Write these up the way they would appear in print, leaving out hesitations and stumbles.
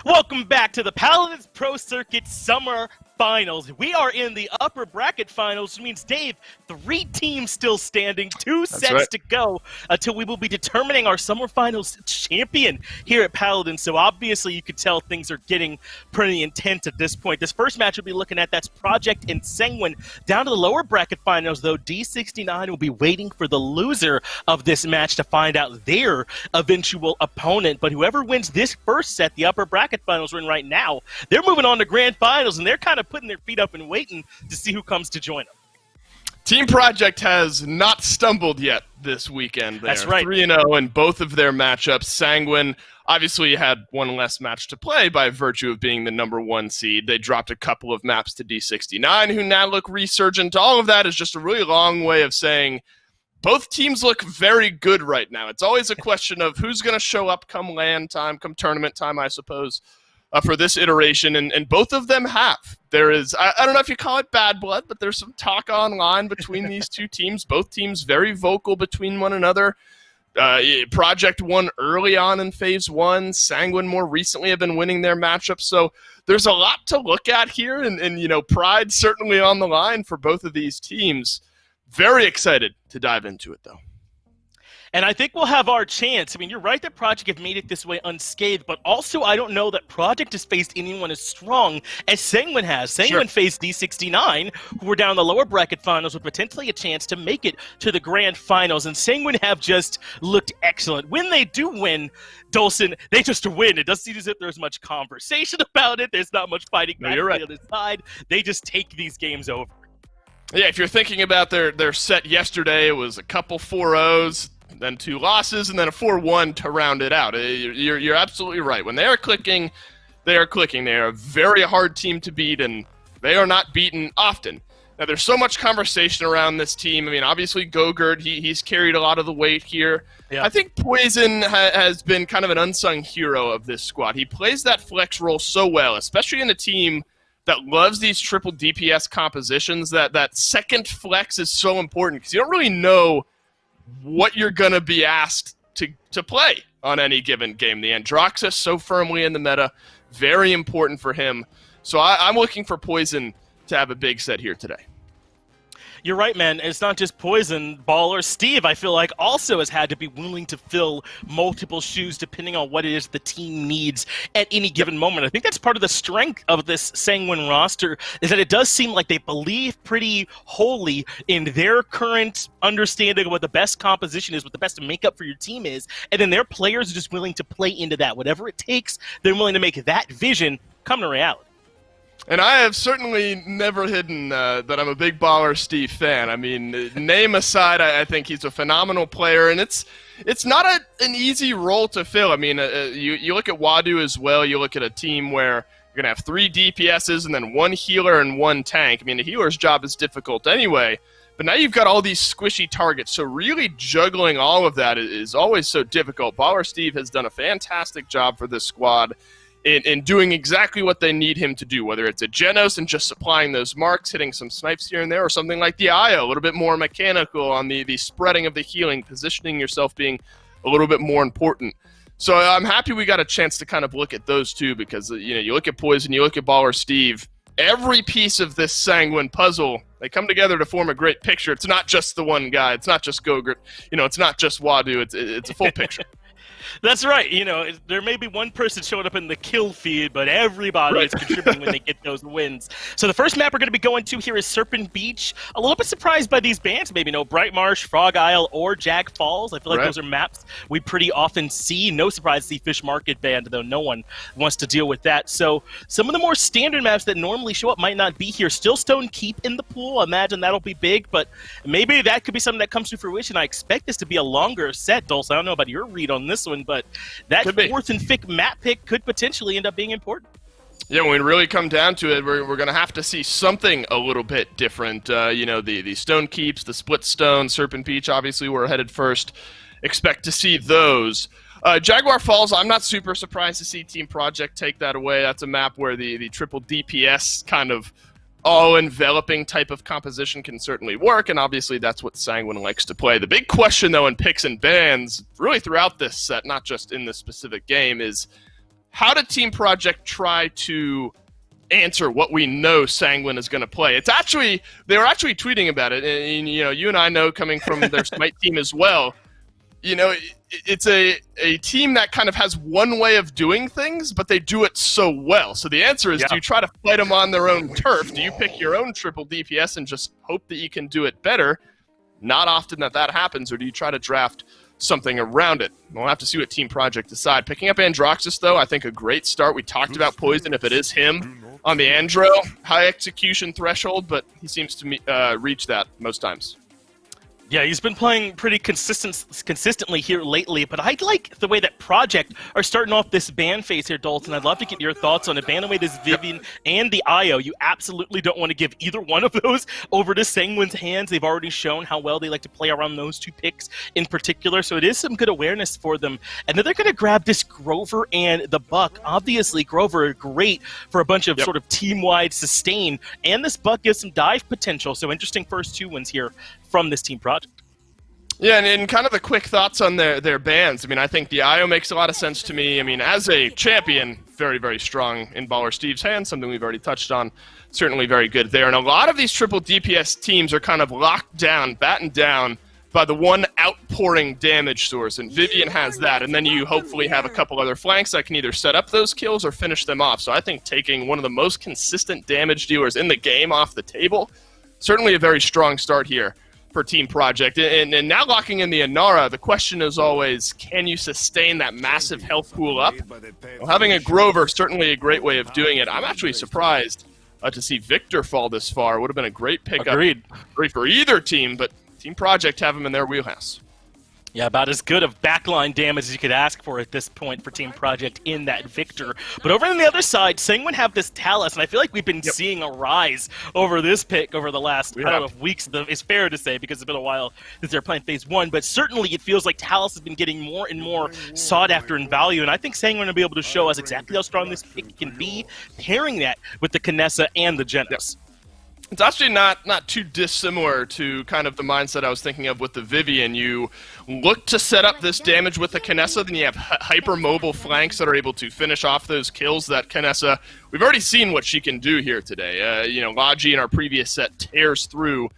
Welcome back to the Paladins Pro Circuit Summer Finals. We are in the upper bracket finals, which means, Dave, 3 teams still standing, 2 sets to go until we will be determining our Summer Finals champion here at Paladins. So obviously you could tell things are getting pretty intense at this point. This first match we'll be looking at, that's Project and Sanguine. Down to the lower bracket finals, though, D69 will be waiting for the loser of this match to find out their eventual opponent. But whoever wins this first set, the upper bracket finals we're in right now, they're moving on to grand finals, and they're kind of putting their feet up and waiting to see who comes to join them. Team Project has not stumbled yet this weekend. That's right. 3-0 in both of their matchups. Sanguine obviously had one less match to play by virtue of being the number 1 seed. They dropped a couple of maps to D69, who now look resurgent. All of that is just a really long way of saying both teams look very good right now. It's always a question of who's going to show up come LAN time, come tournament time, I suppose, for this iteration, and both of them have. There is, I don't know if you call it bad blood, but there's some talk online between these two teams. Both teams very vocal between one another. Project won early on in Phase 1. Sanguine more recently have been winning their matchups. So there's a lot to look at here, and you know, pride certainly on the line for both of these teams. Very excited to dive into it, though. And I think we'll have our chance. I mean, you're right that Project have made it this way unscathed, but also I don't know that Project has faced anyone as strong as Sanguine has. Sanguine faced D69, who were down in the lower bracket finals with potentially a chance to make it to the grand finals, and Sanguine have just looked excellent. When they do win, Dolson, they just win. It doesn't seem as if there's much conversation about it. There's not much fighting back on the other side. They just take these games over. Yeah, if you're thinking about their set yesterday, it was a couple 4-0s, then 2 losses, and then a 4-1 to round it out. You're absolutely right. When they are clicking, they are clicking. They are a very hard team to beat, and they are not beaten often. Now, there's so much conversation around this team. I mean, obviously, Gogurt, he's carried a lot of the weight here. Yeah. I think Poison has been kind of an unsung hero of this squad. He plays that flex role so well, especially in a team that loves these triple DPS compositions. That second flex is so important because you don't really know what you're going to be asked to play on any given game. The Androxus so firmly in the meta, very important for him. So I'm looking for Poison to have a big set here today. You're right, man. It's not just Poison. Baller Steve, I feel like, also has had to be willing to fill multiple shoes depending on what it is the team needs at any given moment. I think that's part of the strength of this Sanguine roster, is that it does seem like they believe pretty wholly in their current understanding of what the best composition is, what the best makeup for your team is, and then their players are just willing to play into that. Whatever it takes, they're willing to make that vision come to reality. And I have certainly never hidden that I'm a big Baller Steve fan. I mean, name aside, I think he's a phenomenal player, and it's not an easy role to fill. I mean, you look at Wadu as well. You look at a team where you're going to have 3 DPSs and then 1 healer and 1 tank. I mean, the healer's job is difficult anyway, but now you've got all these squishy targets, so really juggling all of that is always so difficult. Baller Steve has done a fantastic job for this squad in doing exactly what they need him to do, whether it's a Genos and just supplying those marks, hitting some snipes here and there, or something like the IO, a little bit more mechanical on the spreading of the healing, positioning yourself being a little bit more important. So I'm happy we got a chance to kind of look at those two because, you know, you look at Poison, you look at Baller Steve, every piece of this Sanguine puzzle, they come together to form a great picture. It's not just the one guy. It's not just Gogurt. You know, it's not just Wadu. It's a full picture. That's right. You know, there may be one person showing up in the kill feed, but everybody is contributing when they get those wins. So the first map we're going to be going to here is Serpent Beach. A little bit surprised by these bans. Maybe no Bright Marsh, Frog Isle, or Jag Falls. I feel like those are maps we pretty often see. No surprise to see Fish Market banned, though no one wants to deal with that. So some of the more standard maps that normally show up might not be here. Still Stone Keep in the pool. I imagine that'll be big, but maybe that could be something that comes to fruition. I expect this to be a longer set, Dulce. I don't know about your read on this one, but that 4th and 5th map pick could potentially end up being important. Yeah, when we really come down to it, we're going to have to see something a little bit different. You know, the Stone Keeps, the Split Stone, Serpent Beach, obviously we're headed first. Expect to see those. Jaguar Falls, I'm not super surprised to see Team Project take that away. That's a map where the triple DPS kind of all-enveloping type of composition can certainly work, and obviously that's what Sanguine likes to play. The big question, though, in picks and bans, really throughout this set, not just in this specific game, is how did Team Project try to answer what we know Sanguine is going to play? They were actually tweeting about it, and you and I know, coming from their Smite team as well, it's a team that kind of has one way of doing things, but they do it so well. So the answer is, do you try to fight them on their own turf? Do you pick your own triple DPS and just hope that you can do it better? Not often that happens. Or do you try to draft something around it? We'll have to see what Team Project decide. Picking up Androxus, though, I think a great start. We talked about Poison, if it is him on the Andro. High execution threshold, but he seems to reach that most times. Yeah, he's been playing pretty consistently here lately, but I like the way that Project are starting off this ban phase here, Dalton. I'd love to get your thoughts on it. Ban away this Vivian and the Io. You absolutely don't want to give either one of those over to Sanguine's hands. They've already shown how well they like to play around those two picks in particular, so it is some good awareness for them. And then they're going to grab this Grover and the Buck. Obviously, Grover great for a bunch of sort of team-wide sustain, and this Buck gives some dive potential, so interesting first 2 wins here from this Team Project. Yeah, and kind of the quick thoughts on their bans. I mean, I think the IO makes a lot of sense to me. I mean, as a champion, very, very strong in Baller Steve's hands, something we've already touched on. Certainly very good there. And a lot of these triple DPS teams are kind of locked down, battened down by the one outpouring damage source, and Vivian has that. And then you hopefully have a couple other flanks that can either set up those kills or finish them off. So I think taking one of the most consistent damage dealers in the game off the table, certainly a very strong start here for Team Project. And now locking in the Inara, the question is always, can you sustain that massive health pool up? Well, having a Grover, certainly a great way of doing it. I'm actually surprised to see Victor fall this far. Would have been a great pickup. Agreed. Great for either team, but Team Project have him in their wheelhouse. Yeah, about as good of backline damage as you could ask for at this point for Team Project in that Victor. But over on the other side, Sanguine have this Talus, and I feel like we've been seeing a rise over this pick over the last, I don't know if weeks, it's fair to say, because it's been a while since they're playing Phase 1, but certainly it feels like Talus has been getting more and more sought after in value, and I think Sanguine will be able to show us exactly how strong this pick can be, pairing that with the Kinessa and the Genos. It's actually not too dissimilar to kind of the mindset I was thinking of with the Vivian. You look to set up this damage with the Kinessa, then you have hyper-mobile flanks that are able to finish off those kills that Kinessa, we've already seen what she can do here today. Logi in our previous set tears through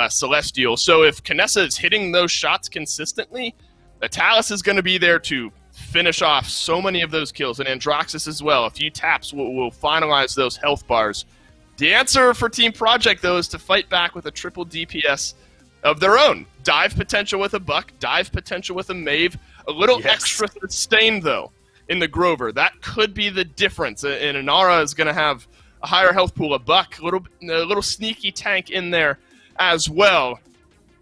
Celestial. So if Kinessa is hitting those shots consistently, the Talus is going to be there to finish off so many of those kills, and Androxus as well. A few taps will finalize those health bars. The answer for Team Project, though, is to fight back with a triple DPS of their own. Dive potential with a Buck, dive potential with a Mave, a little extra sustain, though, in the Grover. That could be the difference. And Inara is going to have a higher health pool, a Buck, a little sneaky tank in there as well.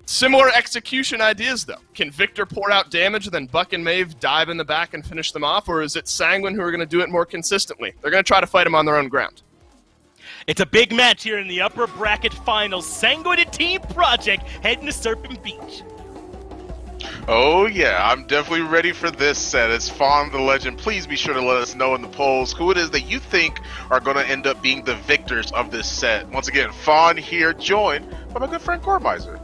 Similar execution ideas, though. Can Victor pour out damage, then Buck and Mave dive in the back and finish them off, or is it Sanguine who are going to do it more consistently? They're going to try to fight them on their own ground. It's a big match here in the upper bracket finals. Sanguine and Team Project heading to Serpent Beach. Oh yeah, I'm definitely ready for this set. It's Fawn the Legend. Please be sure to let us know in the polls who it is that you think are going to end up being the victors of this set. Once again, Fawn here, joined by my good friend Cormiser.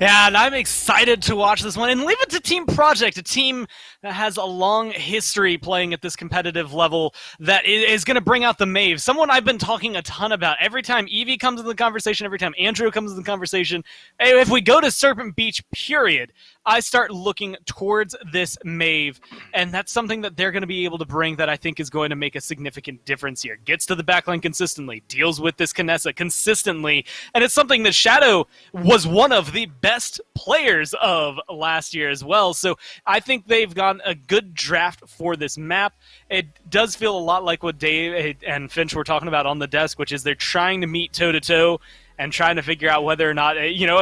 Yeah, and I'm excited to watch this one. And leave it to Team Project, a team that has a long history playing at this competitive level that is going to bring out the Mave. Someone I've been talking a ton about. Every time Evie comes into the conversation, every time Andrew comes into the conversation, if we go to Serpent Beach, period, I start looking towards this Mave. And that's something that they're going to be able to bring that I think is going to make a significant difference here. Gets to the backline consistently, deals with this Kinessa consistently, and it's something that Shadow was one of the best players of last year as well. So I think they've got a good draft for this map. It does feel a lot like what Dave and Finch were talking about on the desk, which is they're trying to meet toe-to-toe and trying to figure out whether or not,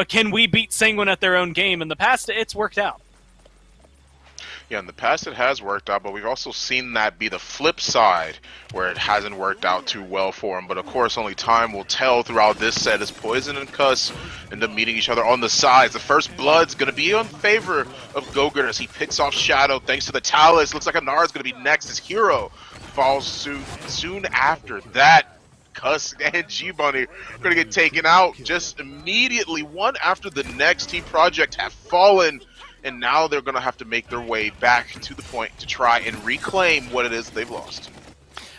can we beat Sanguine at their own game? In the past, it's worked out. Yeah, in the past it has worked out, but we've also seen that be the flip side, where it hasn't worked out too well for him. But of course, only time will tell throughout this set as Poison and Cuss end up meeting each other on the sides. The first blood's going to be in favor of Gogurt as he picks off Shadow thanks to the Talus. Looks like Inara's going to be next. His hero falls soon after that. Cuss and G-Bunny are going to get taken out just immediately. One after the next. Team Project have fallen and now they're going to have to make their way back to the point to try and reclaim what it is they've lost.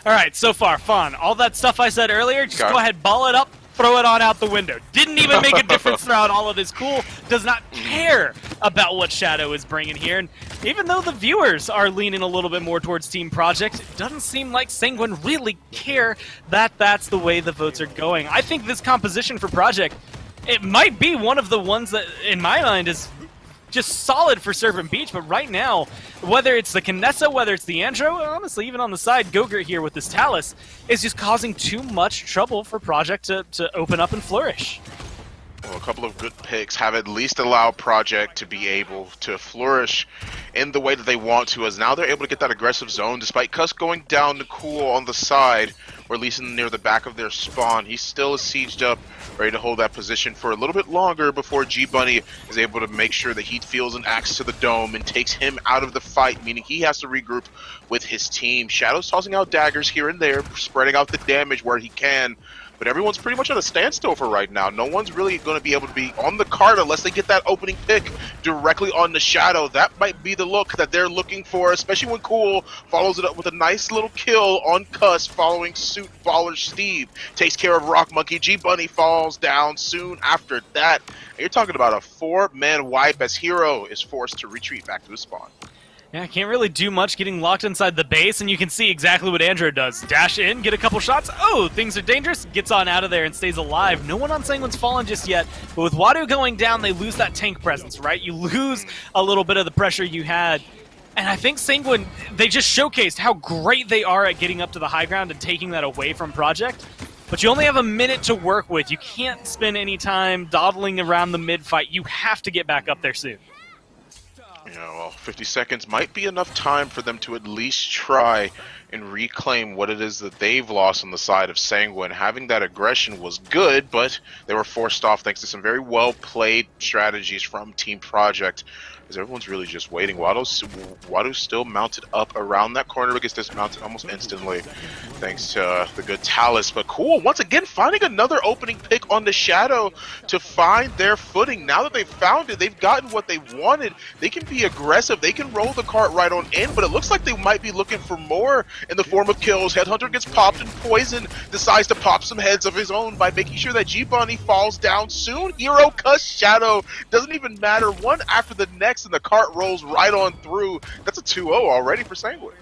All right, so far, Fawn, all that stuff I said earlier, just go ahead, ball it up, throw it on out the window. Didn't even make a difference throughout all of this. Cool does not care about what Shadow is bringing here. And even though the viewers are leaning a little bit more towards Team Project, it doesn't seem like Sanguine really care that that's the way the votes are going. I think this composition for Project, it might be one of the ones that, in my mind, is just solid for Serpent Beach, but right now, whether it's the Kinessa, whether it's the Andro, honestly, even on the side, Gogurt here with this Talus is just causing too much trouble for Project to open up and flourish. Well, a couple of good picks have at least allowed Project to be able to flourish in the way that they want to, as now they're able to get that aggressive zone, despite Cuss going down to Cool on the side, or at least near the back of their spawn. He still is sieged up, ready to hold that position for a little bit longer before G-Bunny is able to make sure that he feels an axe to the dome and takes him out of the fight, meaning he has to regroup with his team. Shadow's tossing out daggers here and there, spreading out the damage where he can, but everyone's pretty much at a standstill for right now. No one's really going to be able to be on the card unless they get that opening pick directly on the Shadow. That might be the look that they're looking for, especially when Cool follows it up with a nice little kill on Cuss, following suit Baller Steve. Takes care of Rock Monkey. G-Bunny falls down soon after that. And you're talking about a 4-man wipe as Hero is forced to retreat back to his spawn. Yeah, can't really do much getting locked inside the base, and you can see exactly what Andrew does. Dash in, get a couple shots. Oh, things are dangerous. Gets on out of there and stays alive. No one on Sanguine's fallen just yet, but with Wadu going down, they lose that tank presence, right? You lose a little bit of the pressure you had. And I think Sanguine, they just showcased how great they are at getting up to the high ground and taking that away from Project. But you only have a minute to work with. You can't spend any time dawdling around the mid-fight. You have to get back up there soon. You know, well, 50 seconds might be enough time for them to at least try and reclaim what it is that they've lost on the side of Sanguine. Having that aggression was good, but they were forced off thanks to some very well-played strategies from Team Project, as everyone's really just waiting. Wadu's still mounted up around that corner, but gets dismounted almost instantly thanks to the good Talus. But Cool, once again, finding another opening pick on the Shadow to find their footing. Now that they've found it, they've gotten what they wanted. They can be aggressive. They can roll the cart right on in, but it looks like they might be looking for more in the form of kills. Headhunter gets popped, and Poison decides to pop some heads of his own by making sure that G-Bunny falls down soon. Hero, Cuss, Shadow, doesn't even matter. One after the next, and the cart rolls right on through. That's a 2-0 already for Sanguine.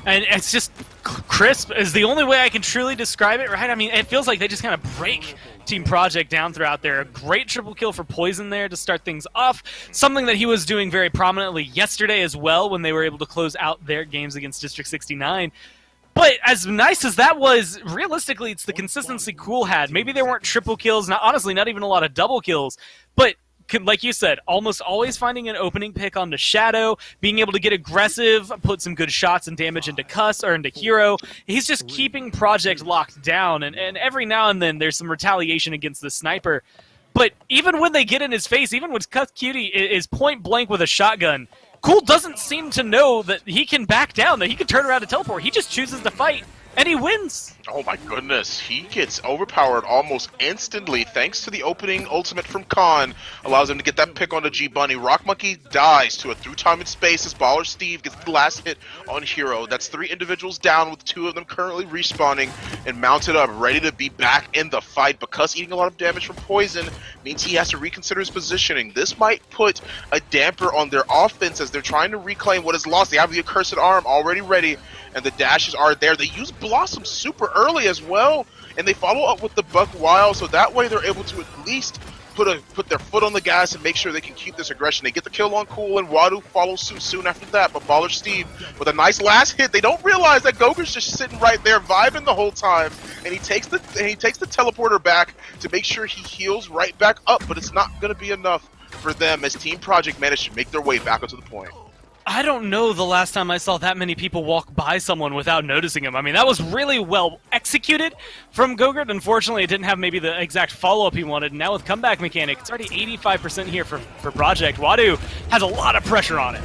And it's just crisp is the only way I can truly describe it, right? I mean, it feels like they just kind of break Team Project down throughout there. A great triple kill for Poison there to start things off. Something that he was doing very prominently yesterday as well when they were able to close out their games against District 69. But as nice as that was, realistically, it's the consistency Cool had. Maybe there weren't triple kills, honestly, not even a lot of double kills, but like you said, almost always finding an opening pick on the Shadow, being able to get aggressive, put some good shots and damage into Cuss or into Hero. He's just keeping Project locked down, and every now and then there's some retaliation against the sniper. But even when they get in his face, even when Cuss Cutie is point blank with a shotgun, Cool doesn't seem to know that he can back down, that he can turn around and teleport. He just chooses to fight, and he wins. Oh my goodness, he gets overpowered almost instantly thanks to the opening ultimate from Khan. Allows him to get that pick on the G-Bunny. Rock Monkey dies to a through time and space as Baller Steve gets the last hit on Hero. That's 3 individuals down, with 2 of them currently respawning and mounted up, ready to be back in the fight. Because eating a lot of damage from Poison means he has to reconsider his positioning. This might put a damper on their offense as they're trying to reclaim what is lost. They have the accursed arm already ready, and the dashes are there. They use Blossom super early as well, and they follow up with the Buck Wild, so that way they're able to at least put their foot on the gas and make sure they can keep this aggression. They get the kill on Cool, and Wadu follows suit soon after that. But Baller Steve with a nice last hit. They don't realize that Gogurt's just sitting right there vibing the whole time, and he takes the teleporter back to make sure he heals right back up. But it's not going to be enough for them as Team Project managed to make their way back onto the point. I don't know the last time I saw that many people walk by someone without noticing him. I mean, that was really well executed from Gogurt. Unfortunately, it didn't have maybe the exact follow-up he wanted. And now with comeback mechanic, it's already 85% here for Project. Wadu has a lot of pressure on it.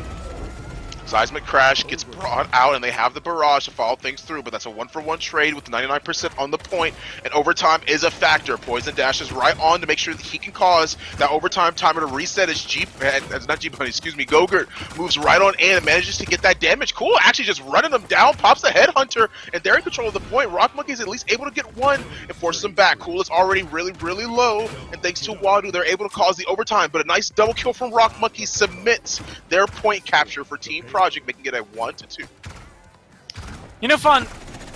Seismic Crash gets drawn out, and they have the barrage to follow things through, but that's a 1-for-1 trade with 99% on the point, and overtime is a factor. Poison dashes right on to make sure that he can cause that overtime timer to reset as Gogurt moves right on in and manages to get that damage. Cool, actually just running them down, pops the Headhunter, and they're in control of the point. Rock Monkey is at least able to get one and forces them back. Cool is already really, really low, and thanks to Wadu, they're able to cause the overtime, but a nice double kill from Rock Monkey submits their point capture for Team Project, making it a 1-2. You know, Fawn,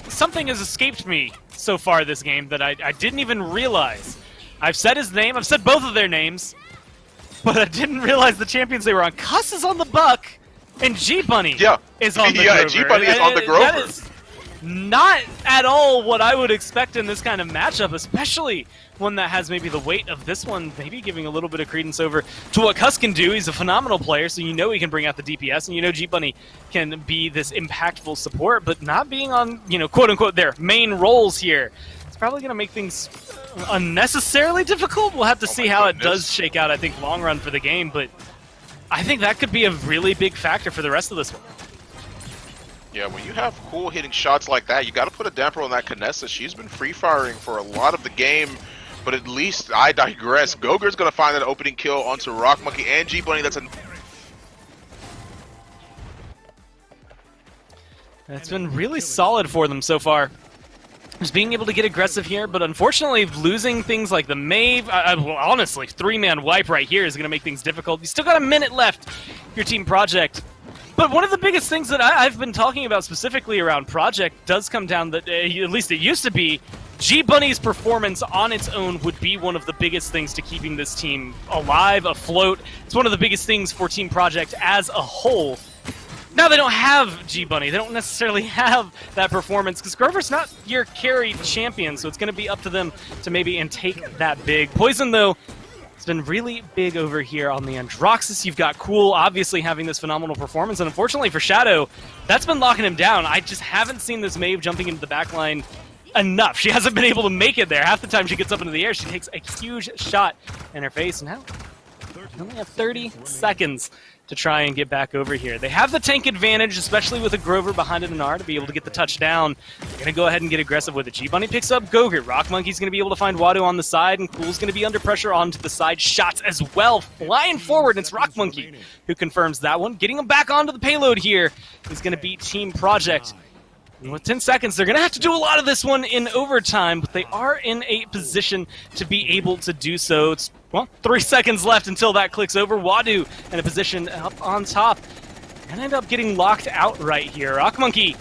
something has escaped me so far this game that I didn't even realize. I've said his name, I've said both of their names, but I didn't realize the champions they were on. Cuss is on the Buck, and G-Bunny is on the Grover. G-Bunny is on the Grover. That is not at all what I would expect in this kind of matchup, especially one that has maybe the weight of this one, maybe giving a little bit of credence over to what Cuss can do. He's a phenomenal player, so you know he can bring out the DPS, and you know G-Bunny can be this impactful support, but not being on, you know, quote-unquote their main roles here. It's probably going to make things unnecessarily difficult. We'll have to see how it does shake out, I think, long run for the game, but I think that could be a really big factor for the rest of this one. Yeah, when you have Cool hitting shots like that, you got to put a damper on that Kinessa. She's been free-firing for a lot of the game, but at least I digress. Gogur's going to find that opening kill onto Rock Monkey and G-Bunny. That's a... It's been really solid for them so far. Just being able to get aggressive here, but unfortunately losing things like the Mave, well, honestly, 3-man wipe right here is going to make things difficult. You still got a minute left, your Team Project. But one of the biggest things that I've been talking about specifically around Project does come down that, at least it used to be, G-Bunny's performance on its own would be one of the biggest things to keeping this team alive, afloat. It's one of the biggest things for Team Project as a whole. Now they don't have G-Bunny, they don't necessarily have that performance, because Grover's not your carry champion, so it's going to be up to them to maybe take that big. Poison, though, it's been really big over here on the Androxus. You've got Cool obviously having this phenomenal performance, and unfortunately for Shadow, that's been locking him down. I just haven't seen this Maeve jumping into the backline enough. She hasn't been able to make it there. Half the time she gets up into the air, she takes a huge shot in her face, and now they only have 30 seconds to try and get back over here. They have the tank advantage, especially with a Grover behind an NR to be able to get the touchdown. They're going to go ahead and get aggressive with it. G-Bunny picks up Gogurt. Rock Monkey's going to be able to find Wadu on the side, and Cool's going to be under pressure onto the side shots as well. Flying forward, it's Rock Monkey who confirms that one. Getting him back onto the payload here is going to beat Team Project. And with 10 seconds, they're going to have to do a lot of this one in overtime, but they are in a position to be able to do so. It's, well, 3 seconds left until that clicks over. Wadu in a position up on top and end up getting locked out right here. Rock Monkey,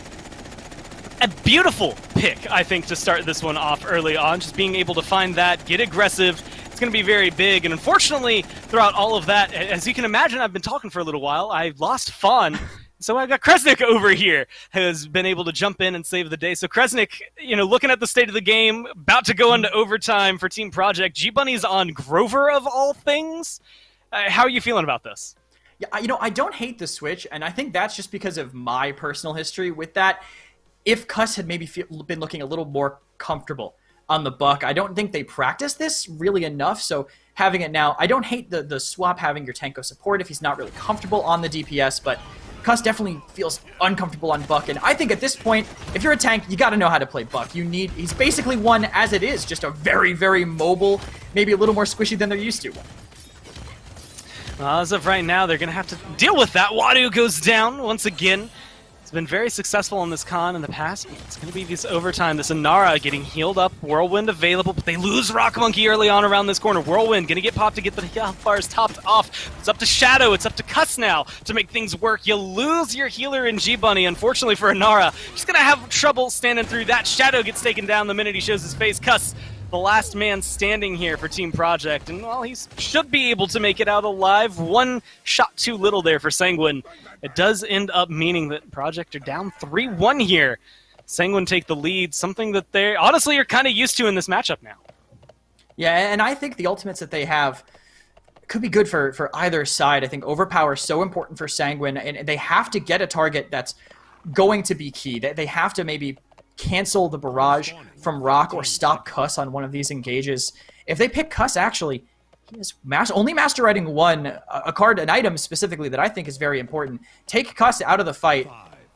a beautiful pick, I think, to start this one off early on. Just being able to find that, get aggressive. It's going to be very big, and unfortunately, throughout all of that, as you can imagine, I've been talking for a little while. I lost Fawn. So I got Kresnik over here, who has been able to jump in and save the day. So Kresnik, you know, looking at the state of the game, about to go into overtime for Team Project. G-Bunny's on Grover, of all things. How are you feeling about this? Yeah, you know, I don't hate the switch, and I think that's just because of my personal history with that. If Cuss had maybe been looking a little more comfortable on the Buck, I don't think they practiced this really enough, so having it now, I don't hate the swap having your Tanko support if he's not really comfortable on the DPS, but Cuss definitely feels uncomfortable on Buck, and I think at this point, if you're a tank, you gotta know how to play Buck. He's basically one as it is, just a very, very mobile, maybe a little more squishy than they're used to. Well, as of right now, they're gonna have to deal with that. Wadu goes down once again. Been very successful on this con in the past, but it's going to be this overtime. This Inara getting healed up, Whirlwind available, but they lose Rock Monkey early on around this corner. Whirlwind going to get popped to get the health bars topped off. It's up to Shadow, it's up to Cuss now to make things work. You lose your healer in G-Bunny, unfortunately for Inara. She's going to have trouble standing through that. Shadow gets taken down the minute he shows his face. Cuss, the last man standing here for Team Project, and well, he should be able to make it out alive. One shot too little there for Sanguine. It does end up meaning that Project are down 3-1 here. Sanguine take the lead, something that they honestly are kind of used to in this matchup now. Yeah, and I think the ultimates that they have could be good for either side. I think Overpower is so important for Sanguine, and they have to get a target that's going to be key. They have to maybe cancel the barrage from Rock or stop Cuss on one of these engages. If they pick Cuss, actually, he is only master writing one, a card, an item specifically that I think is very important. Take Cuss out of the fight.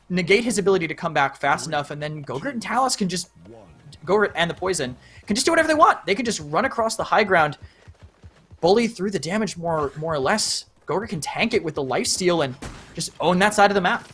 negate his ability to come back fast enough, and then Gogurt and Talus can just... Gogurt and the Poison can just do whatever they want. They can just run across the high ground, bully through the damage more or less. Gogurt can tank it with the lifesteal and just own that side of the map.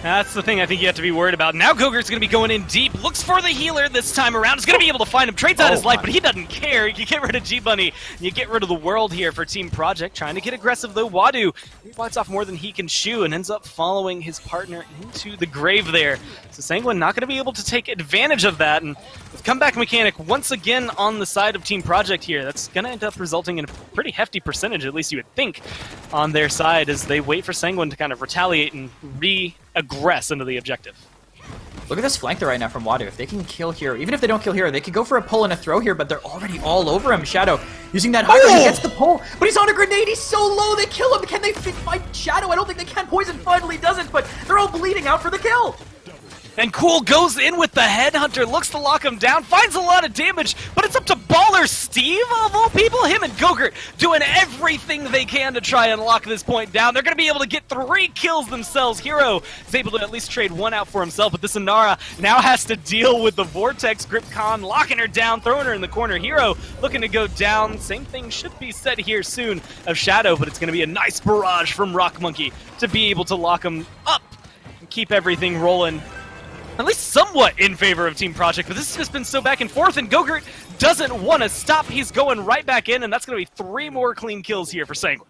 That's the thing I think you have to be worried about. Now Gogurt's going to be going in deep. Looks for the healer this time around. He's going to be able to find him. Trades out his life, but he doesn't care. You get rid of G-Bunny. You get rid of the world here for Team Project. Trying to get aggressive, though. Wadu, he bites off more than he can chew and ends up following his partner into the grave there. So Sanguine not going to be able to take advantage of that. And with comeback mechanic once again on the side of Team Project here, that's going to end up resulting in a pretty hefty percentage, at least you would think, on their side as they wait for Sanguine to kind of retaliate and aggress into the objective. Look at this flank there right now from Wadu. If they can kill Hero, even if they don't kill Hero, they could go for a pull and a throw here, but they're already all over him. Shadow using that high ground, he gets the pull, but he's on a grenade, he's so low, they kill him. Can they fight Shadow? I don't think they can. Poison finally doesn't, but they're all bleeding out for the kill. And Cool goes in with the Headhunter, looks to lock him down, finds a lot of damage, but it's up to Baller Steve, of all people. Him and Gogurt doing everything they can to try and lock this point down. They're going to be able to get 3 kills themselves. Hero is able to at least trade 1 out for himself, but this Inara now has to deal with the Vortex. Grip Khan locking her down, throwing her in the corner. Hero looking to go down. Same thing should be said here soon of Shadow, but it's going to be a nice barrage from Rock Monkey to be able to lock him up and keep everything rolling. At least somewhat in favor of Team Project, but this has just been so back and forth, and Gogurt doesn't want to stop. He's going right back in, and that's going to be 3 more clean kills here for Sanguine.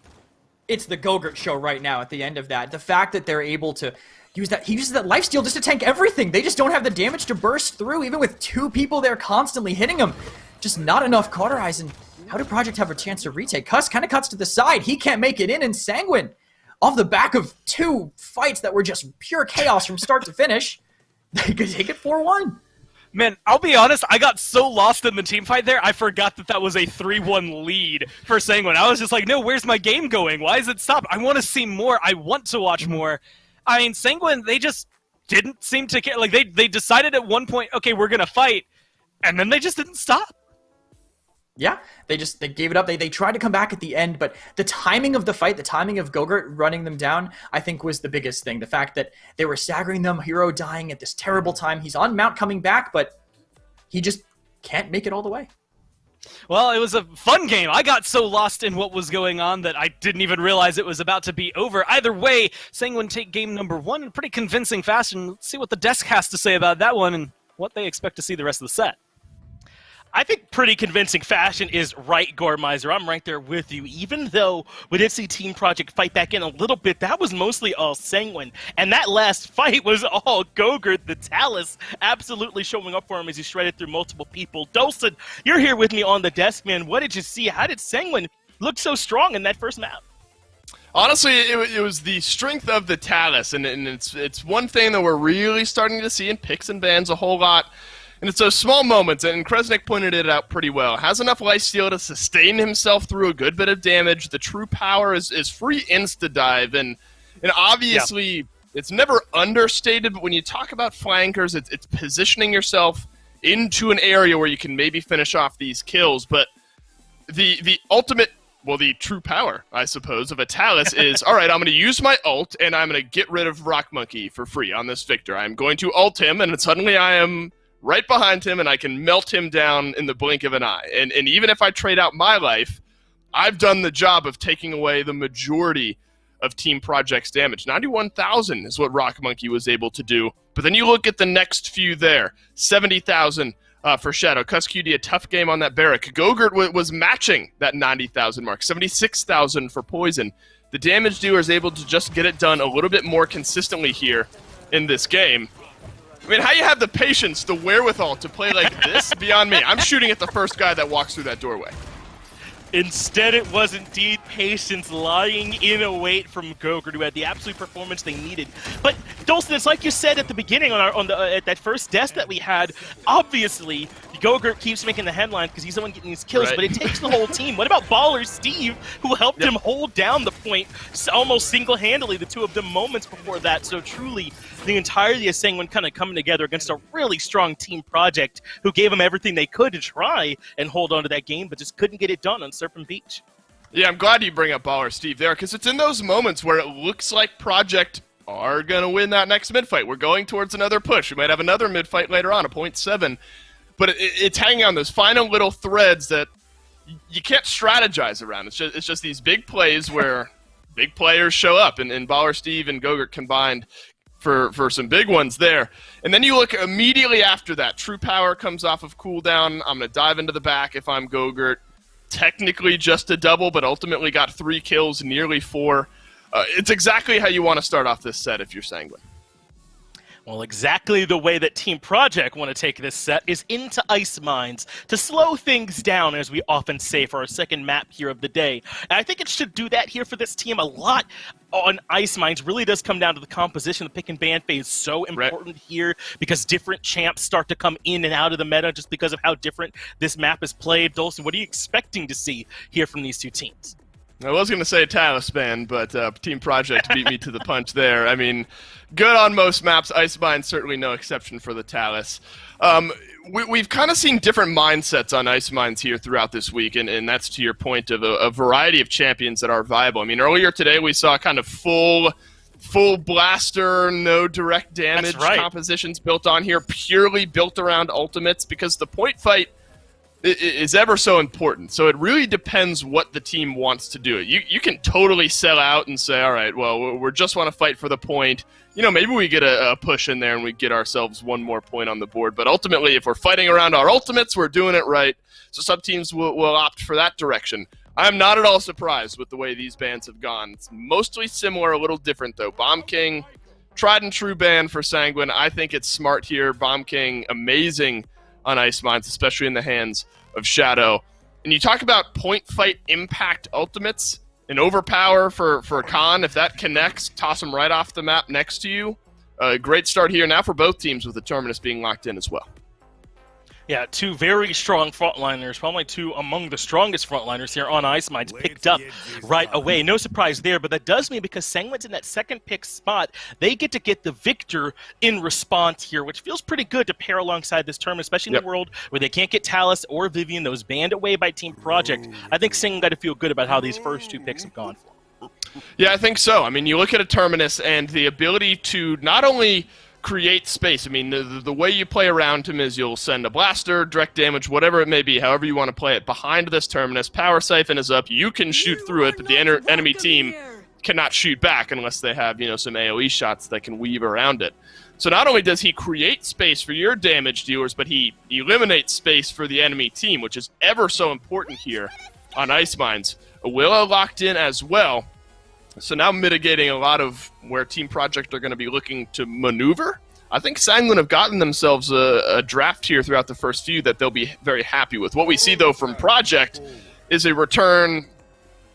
It's the Gogurt show right now at the end of that. The fact that they're able to use that, he uses that lifesteal just to tank everything. They just don't have the damage to burst through, even with 2 people there constantly hitting him. Just not enough cauterize, and how do Project have a chance to retake? Cuss kind of cuts to the side. He can't make it in, and Sanguine, off the back of 2 fights that were just pure chaos from start to finish, they could take it 4-1. Man, I'll be honest, I got so lost in the team fight there, I forgot that that was a 3-1 lead for Sanguine. I was just like, no, where's my game going? Why is it stopped? I want to see more. I want to watch more. I mean, Sanguine, they just didn't seem to care. Like, they decided at one point, okay, we're going to fight, and then they just didn't stop. Yeah, they gave it up. They tried to come back at the end, but the timing of the fight, the timing of Gogurt running them down, I think was the biggest thing. The fact that they were staggering them, Hero dying at this terrible time. He's on mount coming back, but he just can't make it all the way. Well, it was a fun game. I got so lost in what was going on that I didn't even realize it was about to be over. Either way, Sanguine take game number 1 in pretty convincing fashion. Let's see what the desk has to say about that one and what they expect to see the rest of the set. I think pretty convincing fashion is right, Gormizer. I'm right there with you. Even though we did see Team Project fight back in a little bit, that was mostly all Sanguine. And that last fight was all Gogurt, the Talus, absolutely showing up for him as he shredded through multiple people. Dolson, you're here with me on the desk, man. What did you see? How did Sanguine look so strong in that first map? Honestly, it was the strength of the Talus, and it's one thing that we're really starting to see in picks and bans a whole lot. And it's those small moments, and Kresnik pointed it out pretty well. Has enough lifesteal to sustain himself through a good bit of damage. The true power is free insta-dive, and obviously it's never understated, but when you talk about flankers, it's positioning yourself into an area where you can maybe finish off these kills. But the ultimate, well, the true power, I suppose, of a Talus is, all right, I'm going to use my ult, and I'm going to get rid of Rock Monkey for free on this Victor. I'm going to ult him, and suddenly I am right behind him, and I can melt him down in the blink of an eye. And even if I trade out my life, I've done the job of taking away the majority of Team Project's damage. 91,000 is what Rock Monkey was able to do. But then you look at the next few there. 70,000 for Shadow. QD, a tough game on that Barrack. Gogurt was matching that 90,000 mark. 76,000 for Poison. The damage dealer is able to just get it done a little bit more consistently here in this game. I mean, how you have the patience, the wherewithal to play like this, beyond me. I'm shooting at the first guy that walks through that doorway. Instead, it was indeed patience lying in a wait from Gogurt, who had the absolute performance they needed. But, Dolson, it's like you said at the beginning at that first desk that we had, obviously, Gogurt keeps making the headlines because he's the one getting these kills, right. But it takes the whole team. What about Baller Steve, who helped him hold down the point almost single-handedly, the 2 of them moments before that? So truly, the entirety of Sanguine kind of coming together against a really strong Team Project who gave them everything they could to try and hold on to that game, but just couldn't get it done on Serpent Beach. Yeah, I'm glad you bring up Baller Steve there, because it's in those moments where it looks like Project are going to win that next mid-fight. We're going towards another push. We might have another mid-fight later on, a 0.7. But it's hanging on those final little threads that you can't strategize around. It's just these big plays where big players show up, and Baller Steve and Gogurt combined for some big ones there. And then you look immediately after that. True Power comes off of cooldown. I'm going to dive into the back if I'm Gogurt. Technically just a double, but ultimately got 3 kills, nearly 4. It's exactly how you want to start off this set if you're Sanguine. Well, exactly the way that Team Project want to take this set is into Ice Mines to slow things down, as we often say, for our second map here of the day. And I think it should do that here for this team a lot on Ice Mines. Really does come down to the composition. The pick and ban phase is so important here because different champs start to come in and out of the meta just because of how different this map is played. Dolson, what are you expecting to see here from these two teams? I was going to say Talisman, but Team Project beat me to the punch there. I mean, good on most maps. Ice Mine certainly no exception for the Talus. We've kind of seen different mindsets on Ice Mines here throughout this week, and that's to your point of a variety of champions that are viable. I mean, earlier today we saw kind of full blaster, no direct damage compositions built on here, purely built around ultimates, because the point fight is ever so important. So it really depends what the team wants to do. You can totally sell out and say, all right, well, we just want to fight for the point. You know, maybe we get a push in there and we get ourselves one more point on the board. But ultimately, if we're fighting around our ultimates, we're doing it right. So some teams will opt for that direction. I'm not at all surprised with the way these bans have gone. It's mostly similar, a little different, though. Bomb King, tried and true ban for Sanguine. I think it's smart here. Bomb King, amazing on Ice Mines, especially in the hands of Shadow. And you talk about point fight impact ultimates, an overpower for Khan. If that connects, toss him right off the map next to you. Great start here now for both teams with the Terminus being locked in as well. Yeah, 2 very strong frontliners, probably 2 among the strongest frontliners here on Ice Mines, picked up right away. No surprise there, but that does mean because Sanguine's in that second pick spot, they get to get the victor in response here, which feels pretty good to pair alongside this tournament, especially in the world where they can't get Talus or Vivian, those banned away by Team Project. I think Sanguine got to feel good about how these first 2 picks have gone for. Yeah, I think so. I mean, you look at a Terminus and the ability to not only create space. I mean, the way you play around him is you'll send a blaster, direct damage, whatever it may be, however you want to play it, behind this Terminus. Power Siphon is up. You can shoot through it, but the enemy team cannot shoot back unless they have, you know, some AoE shots that can weave around it. So not only does he create space for your damage dealers, but he eliminates space for the enemy team, which is ever so important here on Ice Mines. A Willow locked in as well. So now mitigating a lot of where Team Project are going to be looking to maneuver. I think Sanguine have gotten themselves a draft here throughout the first few that they'll be very happy with. What we see, though, from Project is a return,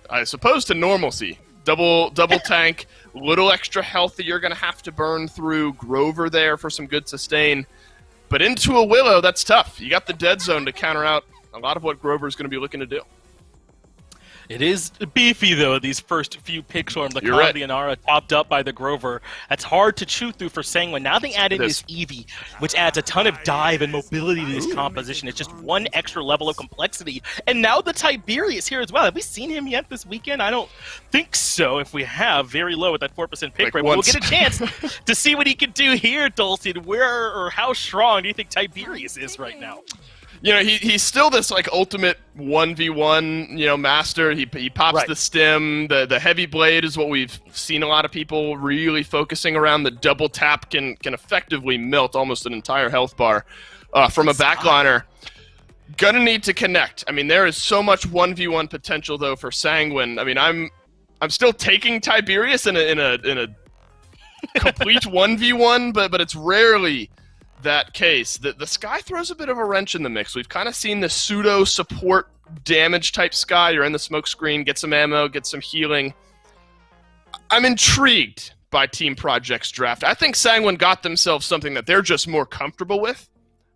I suppose, to normalcy. Double tank, little extra health that you're going to have to burn through. Grover there for some good sustain. But into a Willow, that's tough. You got the dead zone to counter out a lot of what Grover's going to be looking to do. It is beefy, though, these first few picks from the Khan, the Inara, topped up by the Grover. That's hard to chew through for Sanguine. Now they add in this Eevee, which adds a ton of dive and mobility to this composition. It's just one extra level of complexity. And now the Tiberius here as well. Have we seen him yet this weekend? I don't think so. If we have, very low at that 4% pick rate. We'll get a chance to see what he can do here, Dulcid. Where or how strong do you think Tiberius is right now? You know, he's still this, like, ultimate 1v1, you know, master. He pops the stim. The heavy blade is what we've seen a lot of people really focusing around. The double tap can effectively melt almost an entire health bar from a backliner. Gonna need to connect. I mean, there is so much 1v1 potential, though, for Sanguine. I mean, I'm still taking Tiberius in a complete 1v1, but it's rarely that case. The Sky throws a bit of a wrench in the mix. We've kind of seen the pseudo support damage type Sky. You're in the smoke screen, get some ammo, get some healing. I'm intrigued by Team Project's draft. I think Sanguine got themselves something that they're just more comfortable with.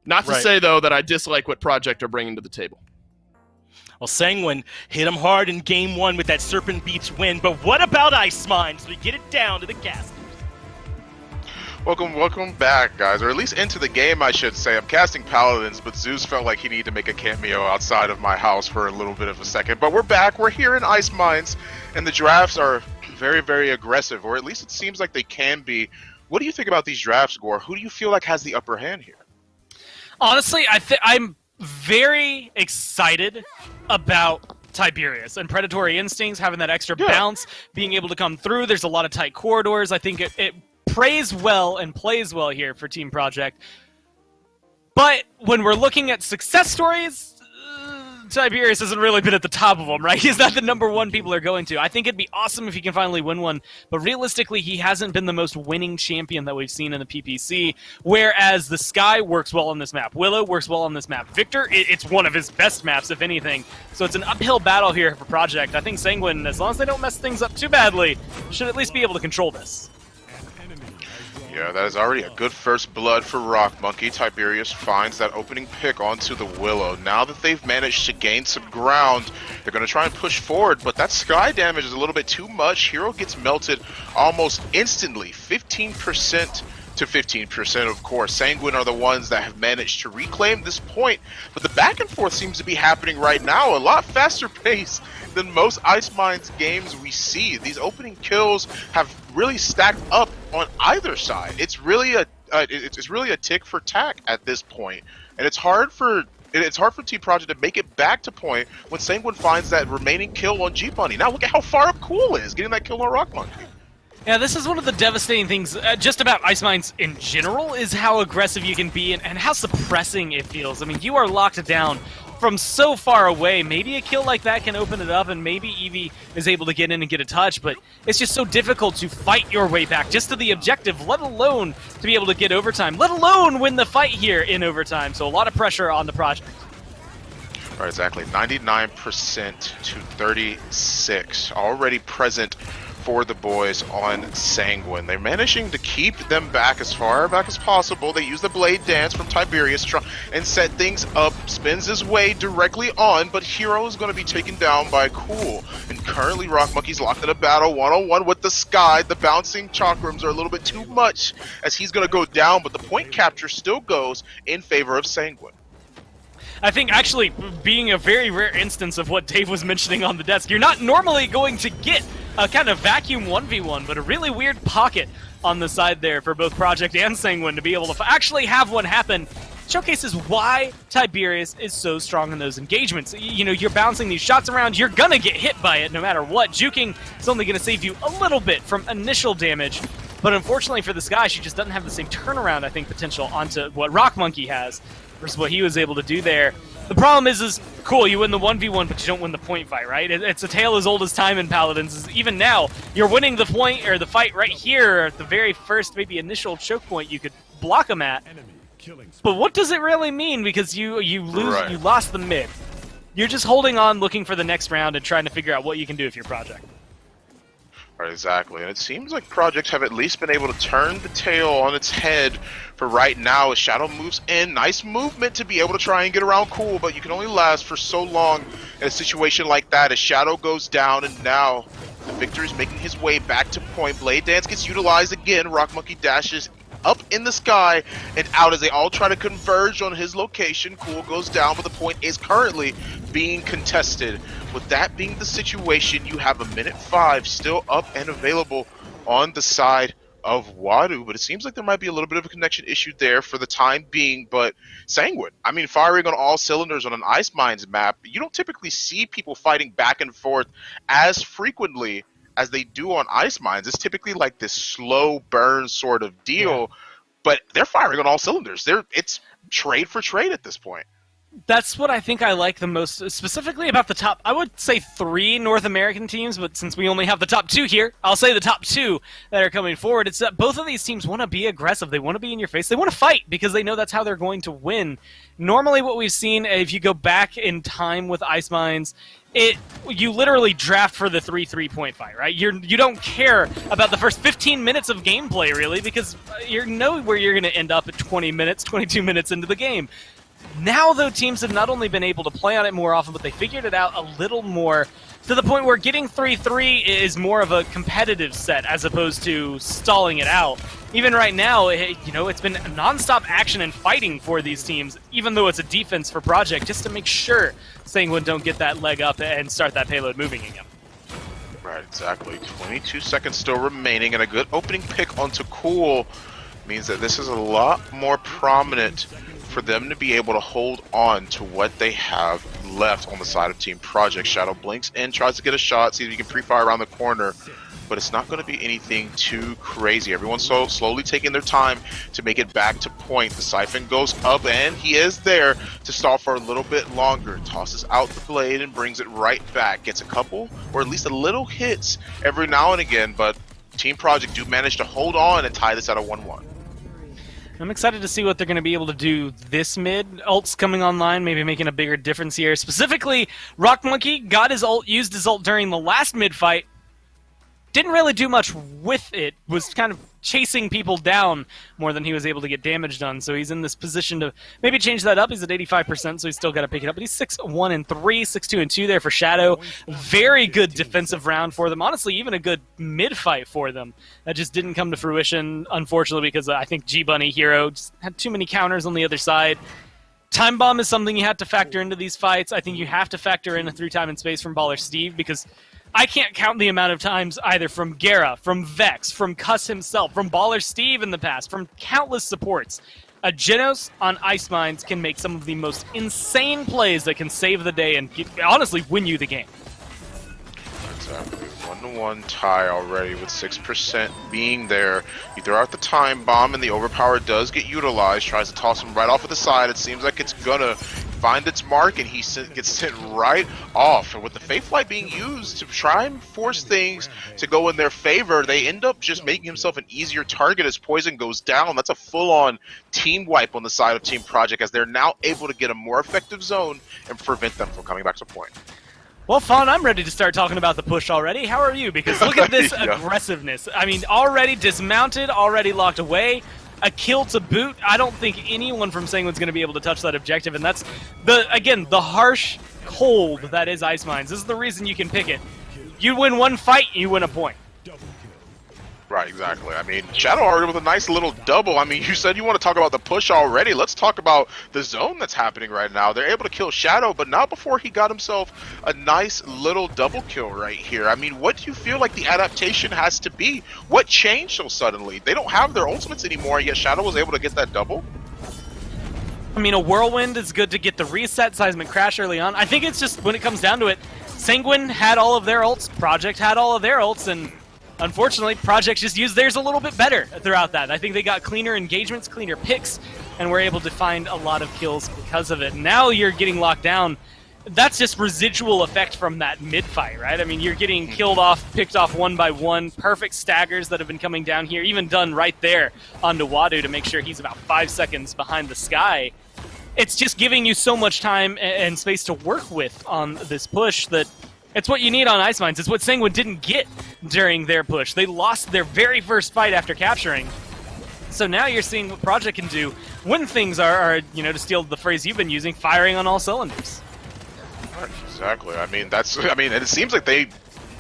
Not to say, though, that I dislike what Project are bringing to the table. Well, Sanguine hit him hard in Game 1 with that Serpent Beach win, but what about Ice Mines? We get it down to the cast. Welcome back, guys, or at least into the game, I should say. I'm casting Paladins, but Zeus felt like he needed to make a cameo outside of my house for a little bit of a second. But we're back. We're here in Ice Mines, and the drafts are very, very aggressive, or at least it seems like they can be. What do you think about these drafts, Gore? Who do you feel like has the upper hand here? Honestly, I'm very excited about Tiberius and Predatory Instincts, having that extra bounce, being able to come through. There's a lot of tight corridors. I think it prays well and plays well here for Team Project. But when we're looking at success stories, Tiberius hasn't really been at the top of them, right? He's not the #1 people are going to. I think it'd be awesome if he can finally win one, but realistically, he hasn't been the most winning champion that we've seen in the PPC, whereas the Sky works well on this map. Willow works well on this map. Victor, it's one of his best maps, if anything. So it's an uphill battle here for Project. I think Sanguine, as long as they don't mess things up too badly, should at least be able to control this. Yeah, that is already a good first blood for Rock Monkey. Tiberius finds that opening pick onto the Willow. Now that they've managed to gain some ground, they're going to try and push forward, but that Sky damage is a little bit too much. Hero gets melted almost instantly, 15% to 15%, of course. Sanguine are the ones that have managed to reclaim this point, but the back and forth seems to be happening right now, a lot faster pace than most Ice Mines games we see. These opening kills have really stacked up on either side. It's really a tick for tack at this point, and it's hard for Team Project to make it back to point when Sanguine finds that remaining kill on G-Bunny. Now look at how far up Cool is getting that kill on Rock Monkey. Yeah, this is one of the devastating things just about Ice Mines in general, is how aggressive you can be and how suppressing it feels. I mean, you are locked down from so far away. Maybe a kill like that can open it up, and maybe Eevee is able to get in and get a touch, but it's just so difficult to fight your way back just to the objective, let alone to be able to get overtime, let alone win the fight here in overtime. So a lot of pressure on the Project. Right, exactly. 99% to 36 already present for the boys on Sanguine. They're managing to keep them back as far back as possible. They use the Blade Dance from Tiberius and set things up, spins his way directly on, but Hero is going to be taken down by Cool. And currently Rock Monkey's locked in a battle one-on-one with the Sky. The bouncing chakrams are a little bit too much as he's going to go down, but the point capture still goes in favor of Sanguine. I think actually being a very rare instance of what Dave was mentioning on the desk, you're not normally going to get a kind of vacuum 1v1, but a really weird pocket on the side there for both Project and Sanguine to be able to actually have one happen. Showcases why Tiberius is so strong in those engagements. You know, you're bouncing these shots around, you're gonna get hit by it no matter what. Juking is only gonna save you a little bit from initial damage, but unfortunately for this guy, she just doesn't have the same turnaround, I think, potential onto what Rock Monkey has versus what he was able to do there. The problem is cool, you win the 1v1, but you don't win the point fight, right? It's a tale as old as time in Paladins. Even now, you're winning the point or the fight right here at the very first, maybe initial choke point you could block him at. But what does it really mean? Because you lose, right. You lost the mid. You're just holding on, looking for the next round and trying to figure out what you can do with your Project. Right, exactly, and it seems like Project have at least been able to turn the tail on its head for right now as Shadow moves in. Nice movement to be able to try and get around Cool, but you can only last for so long in a situation like that as Shadow goes down, and now the Victor is making his way back to point. Blade Dance gets utilized again. Rock Monkey dashes up in the sky and out as they all try to converge on his location. Cool goes down, but the point is currently being contested. With that being the situation, you have a minute 5 still up and available on the side of Wadu, but it seems like there might be a little bit of a connection issue there for the time being. But Sanguine, I mean, firing on all cylinders on an Ice Mines map, you don't typically see people fighting back and forth as frequently as they do on Ice Mines. It's typically like this slow burn sort of deal, but they're firing on all cylinders. It's trade for trade at this point. That's what I think I like the most, specifically about the top, I would say 3 North American teams, but since we only have the top 2 here, I'll say the top 2 that are coming forward. It's that both of these teams want to be aggressive. They want to be in your face. They want to fight because they know that's how they're going to win. Normally what we've seen, if you go back in time with Ice Mines, you literally draft for the 3-3 point fight, right? You don't care about the first 15 minutes of gameplay, really, because you know where you're going to end up at 20 minutes, 22 minutes into the game. Now, though, teams have not only been able to play on it more often, but they figured it out a little more to the point where getting 3-3 is more of a competitive set as opposed to stalling it out. Even right now, it's been non-stop action and fighting for these teams, even though it's a defense for Project, just to make sure Sanguine don't get that leg up and start that payload moving again. Right, exactly. 22 seconds still remaining, and a good opening pick onto Cool means that this is a lot more prominent for them to be able to hold on to what they have left on the side of Team Project. Shadow blinks in, tries to get a shot, see if he can pre-fire around the corner, but it's not going to be anything too crazy. Everyone's slowly taking their time to make it back to point. The Siphon goes up, and he is there to stall for a little bit longer. Tosses out the blade and brings it right back. Gets a couple, or at least a little hits every now and again, but Team Project do manage to hold on and tie this at a 1-1. I'm excited to see what they're going to be able to do this mid. Ult's coming online, maybe making a bigger difference here. Specifically, Rock Monkey got his ult, used his ult during the last mid fight. Didn't really do much with it, was kind of chasing people down more than he was able to get damage done, so he's in this position to maybe change that up. He's at 85%, so he's still got to pick it up, but he's 6-1-3, 6-2-2 there for Shadow. Very good defensive round for them. Honestly, even a good mid-fight for them. That just didn't come to fruition, unfortunately, because I think G-Bunny Hero just had too many counters on the other side. Time Bomb is something you have to factor into these fights. I think you have to factor in a through time and space from Baller Steve, because I can't count the amount of times either from Gera, from Vex, from Cuss himself, from Baller Steve in the past, from countless supports. A Genos on Ice Mines can make some of the most insane plays that can save the day and honestly win you the game. Exactly. 1-1 tie already with 6% being there. You throw out the Time Bomb and the Overpower does get utilized. Tries to toss him right off of the side. It seems like it's gonna find its mark, and he gets sent right off. And with the Faith Flight being used to try and force things to go in their favor, they end up just making himself an easier target as Poison goes down. That's a full-on team wipe on the side of Team Project, as they're now able to get a more effective zone and prevent them from coming back to point. Well, Fawn, I'm ready to start talking about the push already. How are you? Because look at this Yeah. aggressiveness. I mean, already dismounted, already locked away, a kill to boot. I don't think anyone from Sanguine's going to be able to touch that objective, and that's, the harsh cold that is Ice Mines. This is the reason you can pick it. You win one fight, you win a point. Right, exactly. I mean, Shadow already with a nice little double. I mean, you said you want to talk about the push already. Let's talk about the zone that's happening right now. They're able to kill Shadow, but not before he got himself a nice little double kill right here. I mean, what do you feel like the adaptation has to be? What changed so suddenly? They don't have their ultimates anymore, yet Shadow was able to get that double? I mean, a Whirlwind is good to get the reset, Seismic Crash early on. I think it's just, when it comes down to it, Sanguine had all of their ults, Project had all of their ults, and unfortunately, Project just used theirs a little bit better throughout that. I think they got cleaner engagements, cleaner picks, and were able to find a lot of kills because of it. Now you're getting locked down. That's just residual effect from that mid-fight, right? I mean, you're getting killed off, picked off one by one, perfect staggers that have been coming down here, even done right there onto Wadu to make sure he's about 5 seconds behind the sky. It's just giving you so much time and space to work with on this push that it's what you need on Ice Mines. It's what Sanguine didn't get during their push. They lost their very first fight after capturing. So now you're seeing what Project can do when things are, to steal the phrase you've been using, firing on all cylinders. Right, exactly. I mean, and it seems like they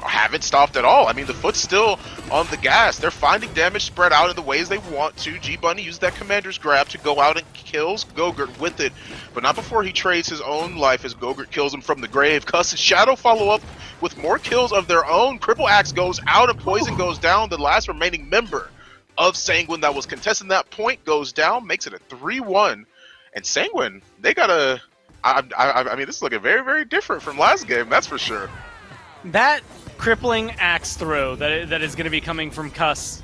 haven't stopped at all. I mean, the foot's still on the gas. They're finding damage spread out in the ways they want to. G-Bunny used that Commander's Grab to go out and kills Gogurt with it, but not before he trades his own life as Gogurt kills him from the grave. Cuss and Shadow follow up with more kills of their own. Cripple Axe goes out and Poison goes down. The last remaining member of Sanguine that was contesting that point goes down, makes it a 3-1. And Sanguine, they got I mean, this is looking very, very different from last game, that's for sure. That crippling axe throw that is going to be coming from Cuss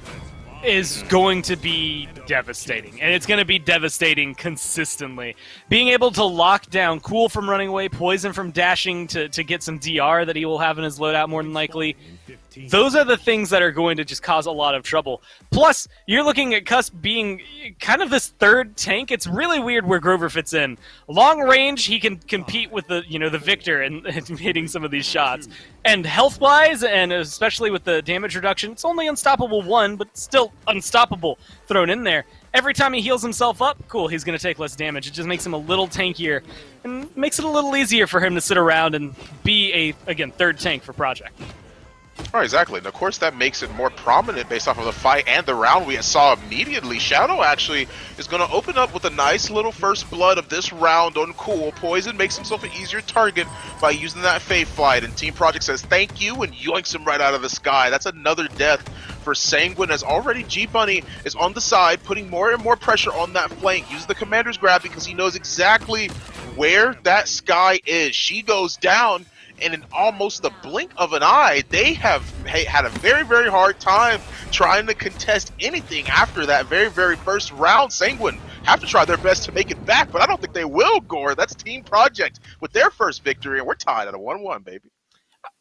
is going to be devastating, and it's going to be devastating consistently. Being able to lock down Cool from running away, Poison from dashing to get some DR that he will have in his loadout more than likely, those are the things that are going to just cause a lot of trouble. Plus, you're looking at Cuss being kind of this third tank. It's really weird where Grover fits in. Long range, he can compete with the Victor and hitting some of these shots. And health-wise, and especially with the damage reduction, it's only Unstoppable 1, but still unstoppable thrown in there. Every time he heals himself up, cool, he's going to take less damage. It just makes him a little tankier and makes it a little easier for him to sit around and be a, again, third tank for Project. Right, exactly. And of course that makes it more prominent based off of the fight and the round we saw immediately. Shadow actually is going to open up with a nice little first blood of this round on Cool. Poison makes himself an easier target by using that Fade Flight, and Team Project says thank you and yoinks him right out of the sky. That's another death for Sanguine, as already G-Bunny is on the side, putting more and more pressure on that flank. Uses the Commander's Grab because he knows exactly where that Sky is. She goes down, and in almost the blink of an eye, they have had a very, very hard time trying to contest anything after that very, very first round. Sanguine have to try their best to make it back, but I don't think they will, Gore. That's Team Project with their first victory, and we're tied at a 1-1, baby.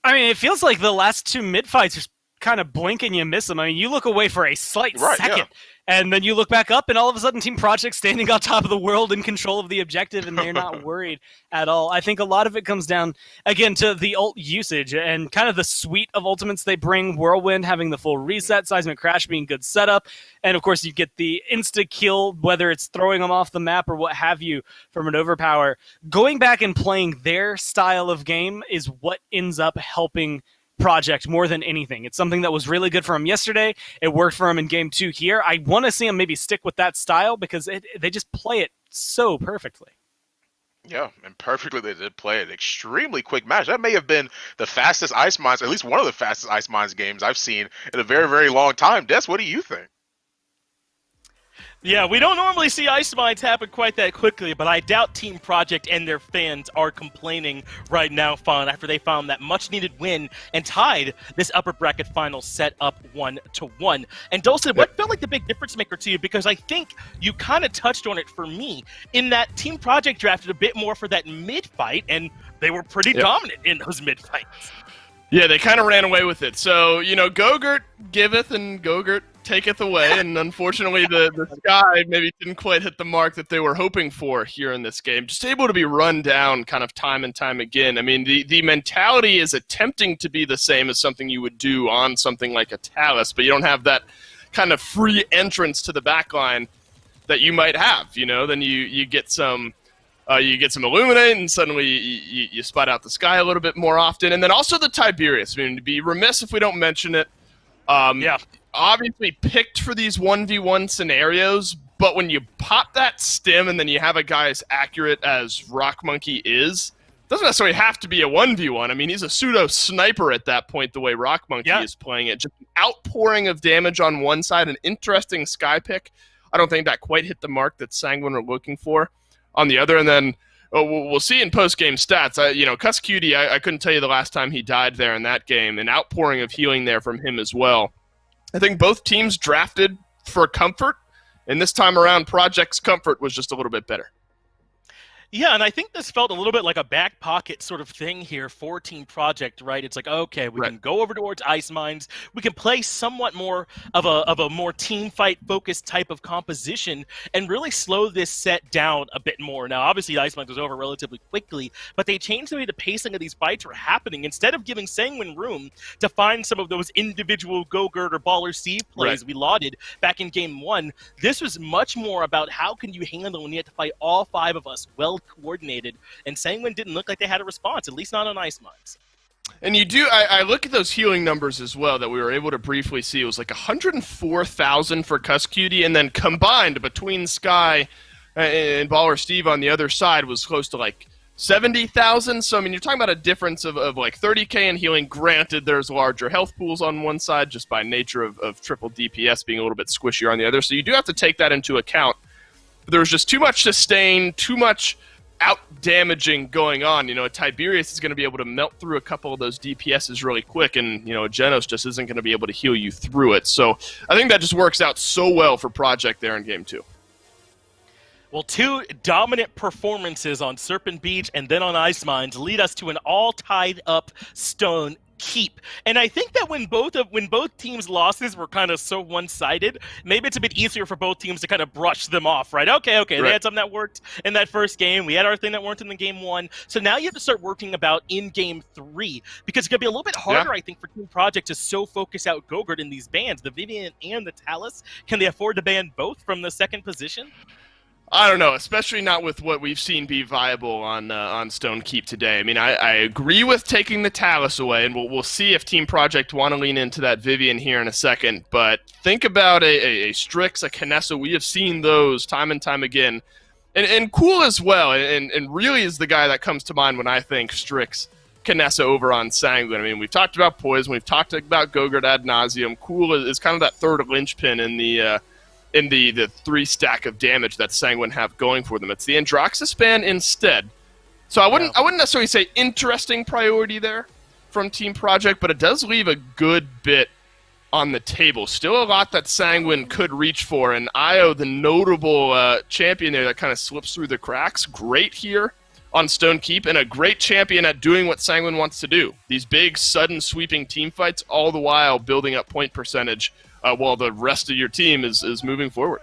I mean, it feels like the last two mid-fights are kind of blink and you miss them. I mean, you look away for a slight second, and then you look back up, and all of a sudden Team Project standing on top of the world in control of the objective, and they're not worried at all. I think a lot of it comes down, again, to the ult usage and kind of the suite of ultimates they bring. Whirlwind having the full reset, Seismic Crash being good setup, and of course you get the insta-kill, whether it's throwing them off the map or what have you from an overpower. Going back and playing their style of game is what ends up helping Project more than anything. It's something that was really good for him yesterday. It worked for him in game 2 here. I want to see him maybe stick with that style because they just play it so perfectly. Yeah, and perfectly they did play an extremely quick match. That may have been the fastest Ice Mines, at least one of the fastest Ice Mines games I've seen in a very, very long time. Des, what do you think? Yeah, we don't normally see Ice Mines happen quite that quickly, but I doubt Team Project and their fans are complaining right now, Fawn, after they found that much-needed win and tied this upper bracket final set up 1-1. And Dulcin, what felt like the big difference maker to you? Because I think you kind of touched on it for me, in that Team Project drafted a bit more for that mid-fight, and they were pretty dominant in those mid-fights. Yeah, they kind of ran away with it. So, you know, Gogurt giveth and Gogurt taketh away, and unfortunately the Sky maybe didn't quite hit the mark that they were hoping for here in this game. Just able to be run down kind of time and time again. I mean, the mentality is attempting to be the same as something you would do on something like a Talus, but you don't have that kind of free entrance to the backline that you might have, you know. Then you get some Illuminate, and suddenly you spot out the Sky a little bit more often. And then also the Tiberius. I mean, to be remiss if we don't mention it. Obviously picked for these 1v1 scenarios, but when you pop that stim and then you have a guy as accurate as Rock Monkey is, doesn't necessarily have to be a 1v1. I mean, he's a pseudo-sniper at that point, the way Rock Monkey is playing it. Just an outpouring of damage on one side, an interesting Sky pick. I don't think that quite hit the mark that Sanguine were looking for on the other. And then we'll see in post-game stats. Cuss Cutie, I couldn't tell you the last time he died there in that game. An outpouring of healing there from him as well. I think both teams drafted for comfort, and this time around, Project's comfort was just a little bit better. Yeah, and I think this felt a little bit like a back pocket sort of thing here for Team Project, right? It's like, okay, we can go over towards Ice Mines. We can play somewhat more of a more team fight focused type of composition and really slow this set down a bit more. Now, obviously, Ice Mines was over relatively quickly, but they changed the way the pacing of these fights were happening. Instead of giving Sanguine room to find some of those individual Go-Gurt or Baller Steve plays we lauded back in Game 1, this was much more about how can you handle when you have to fight all 5 of us well coordinated, and Sanguine didn't look like they had a response, at least not on Ice Mines. And you do, I look at those healing numbers as well that we were able to briefly see. It was like 104,000 for Cuss Cutie, and then combined between Sky and Baller Steve on the other side was close to like 70,000. So, I mean, you're talking about a difference of like 30k in healing. Granted, there's larger health pools on one side just by nature of triple DPS being a little bit squishier on the other. So you do have to take that into account. But there was just too much sustain, too much out-damaging going on. You know, a Tiberius is going to be able to melt through a couple of those DPSs really quick, and, you know, a Genos just isn't going to be able to heal you through it. So I think that just works out so well for Project there in Game 2. Well, 2 dominant performances on Serpent Beach and then on Ice Mines lead us to an all-tied-up Stone Keep. And I think that when both teams' losses were kind of so one-sided, maybe it's a bit easier for both teams to kind of brush them off, right? Okay, they had something that worked in that first game. We had our thing that worked in the Game 1. So now you have to start working about in Game 3, because it's going to be a little bit harder, I think, for Team Project to so focus out Go-Gurt in these bans, the Vivian and the Talus. Can they afford to ban both from the second position? I don't know, especially not with what we've seen be viable on Stone Keep today. I mean, I agree with taking the Talus away, and we'll see if Team Project want to lean into that Vivian here in a second. But think about a Strix, a Kinessa. We have seen those time and time again. And cool as well, and really is the guy that comes to mind when I think Strix, Kinessa over on Sanguine. I mean, we've talked about Poison, we've talked about Gogurt ad nauseum. Cool is kind of that third linchpin in the 3-stack of damage that Sanguine have going for them. It's the Androxyspan instead. So I wouldn't necessarily say interesting priority there from Team Project, but it does leave a good bit on the table. Still a lot that Sanguine could reach for, and Io, the notable champion there that kind of slips through the cracks, great here on Stone Keep, and a great champion at doing what Sanguine wants to do. These big, sudden, sweeping team fights, all the while building up point percentage while the rest of your team is moving forward.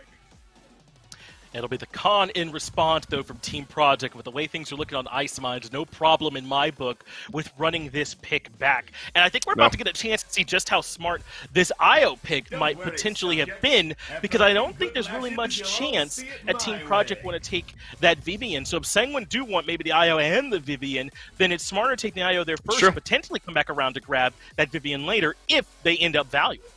It'll be the con in response, though, from Team Project. With the way things are looking on Ice Mines, no problem in my book with running this pick back. And I think we're about to get a chance to see just how smart this IO pick might potentially have been, because I don't think there's really much chance that Team Project want to take that Vivian. So if Sanguine do want maybe the IO and the Vivian, then it's smarter to take the IO there first, potentially come back around to grab that Vivian later if they end up valuable.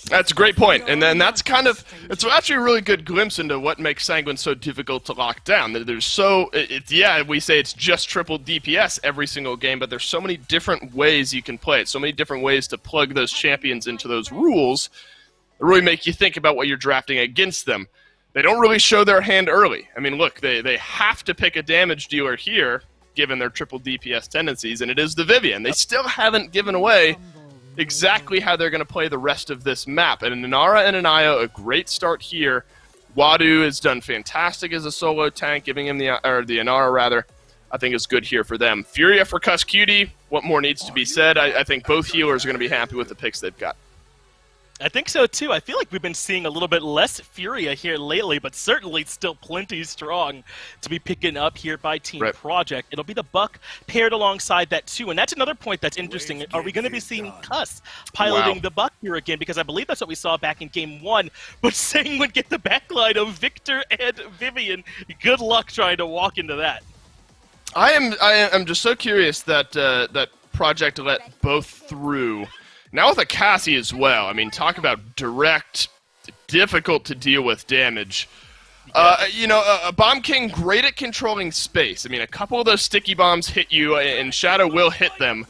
That's a great point, and then that's kind of, it's actually a really good glimpse into what makes Sanguine so difficult to lock down. There's we say it's just triple DPS every single game, but there's so many different ways you can play it, so many different ways to plug those champions into those rules that really make you think about what you're drafting against them. They don't really show their hand early. I mean, look, they have to pick a damage dealer here, given their triple DPS tendencies, and it is the Vivian. They still haven't given away exactly how they're going to play the rest of this map. And an Inara and an Io, a great start here. Wadu has done fantastic as a solo tank, giving him the Inara rather, I think is good here for them. Furia for Cuss Cutie, what more needs to be said? I think both healers are going to be happy with the picks they've got. I think so, too. I feel like we've been seeing a little bit less Furia here lately, but certainly still plenty strong to be picking up here by Team Project. It'll be the Buck paired alongside that, too. And that's another point that's interesting. Are we going to be seeing Cuss piloting the Buck here again? Because I believe that's what we saw back in Game 1. But Sanguine get the backline of Victor and Vivian. Good luck trying to walk into that. I am just so curious that that Project let both through. Now with a Cassie as well, I mean, talk about direct, difficult to deal with damage. A Bomb King, great at controlling space. I mean, a couple of those sticky bombs hit you, and Shadow will hit them.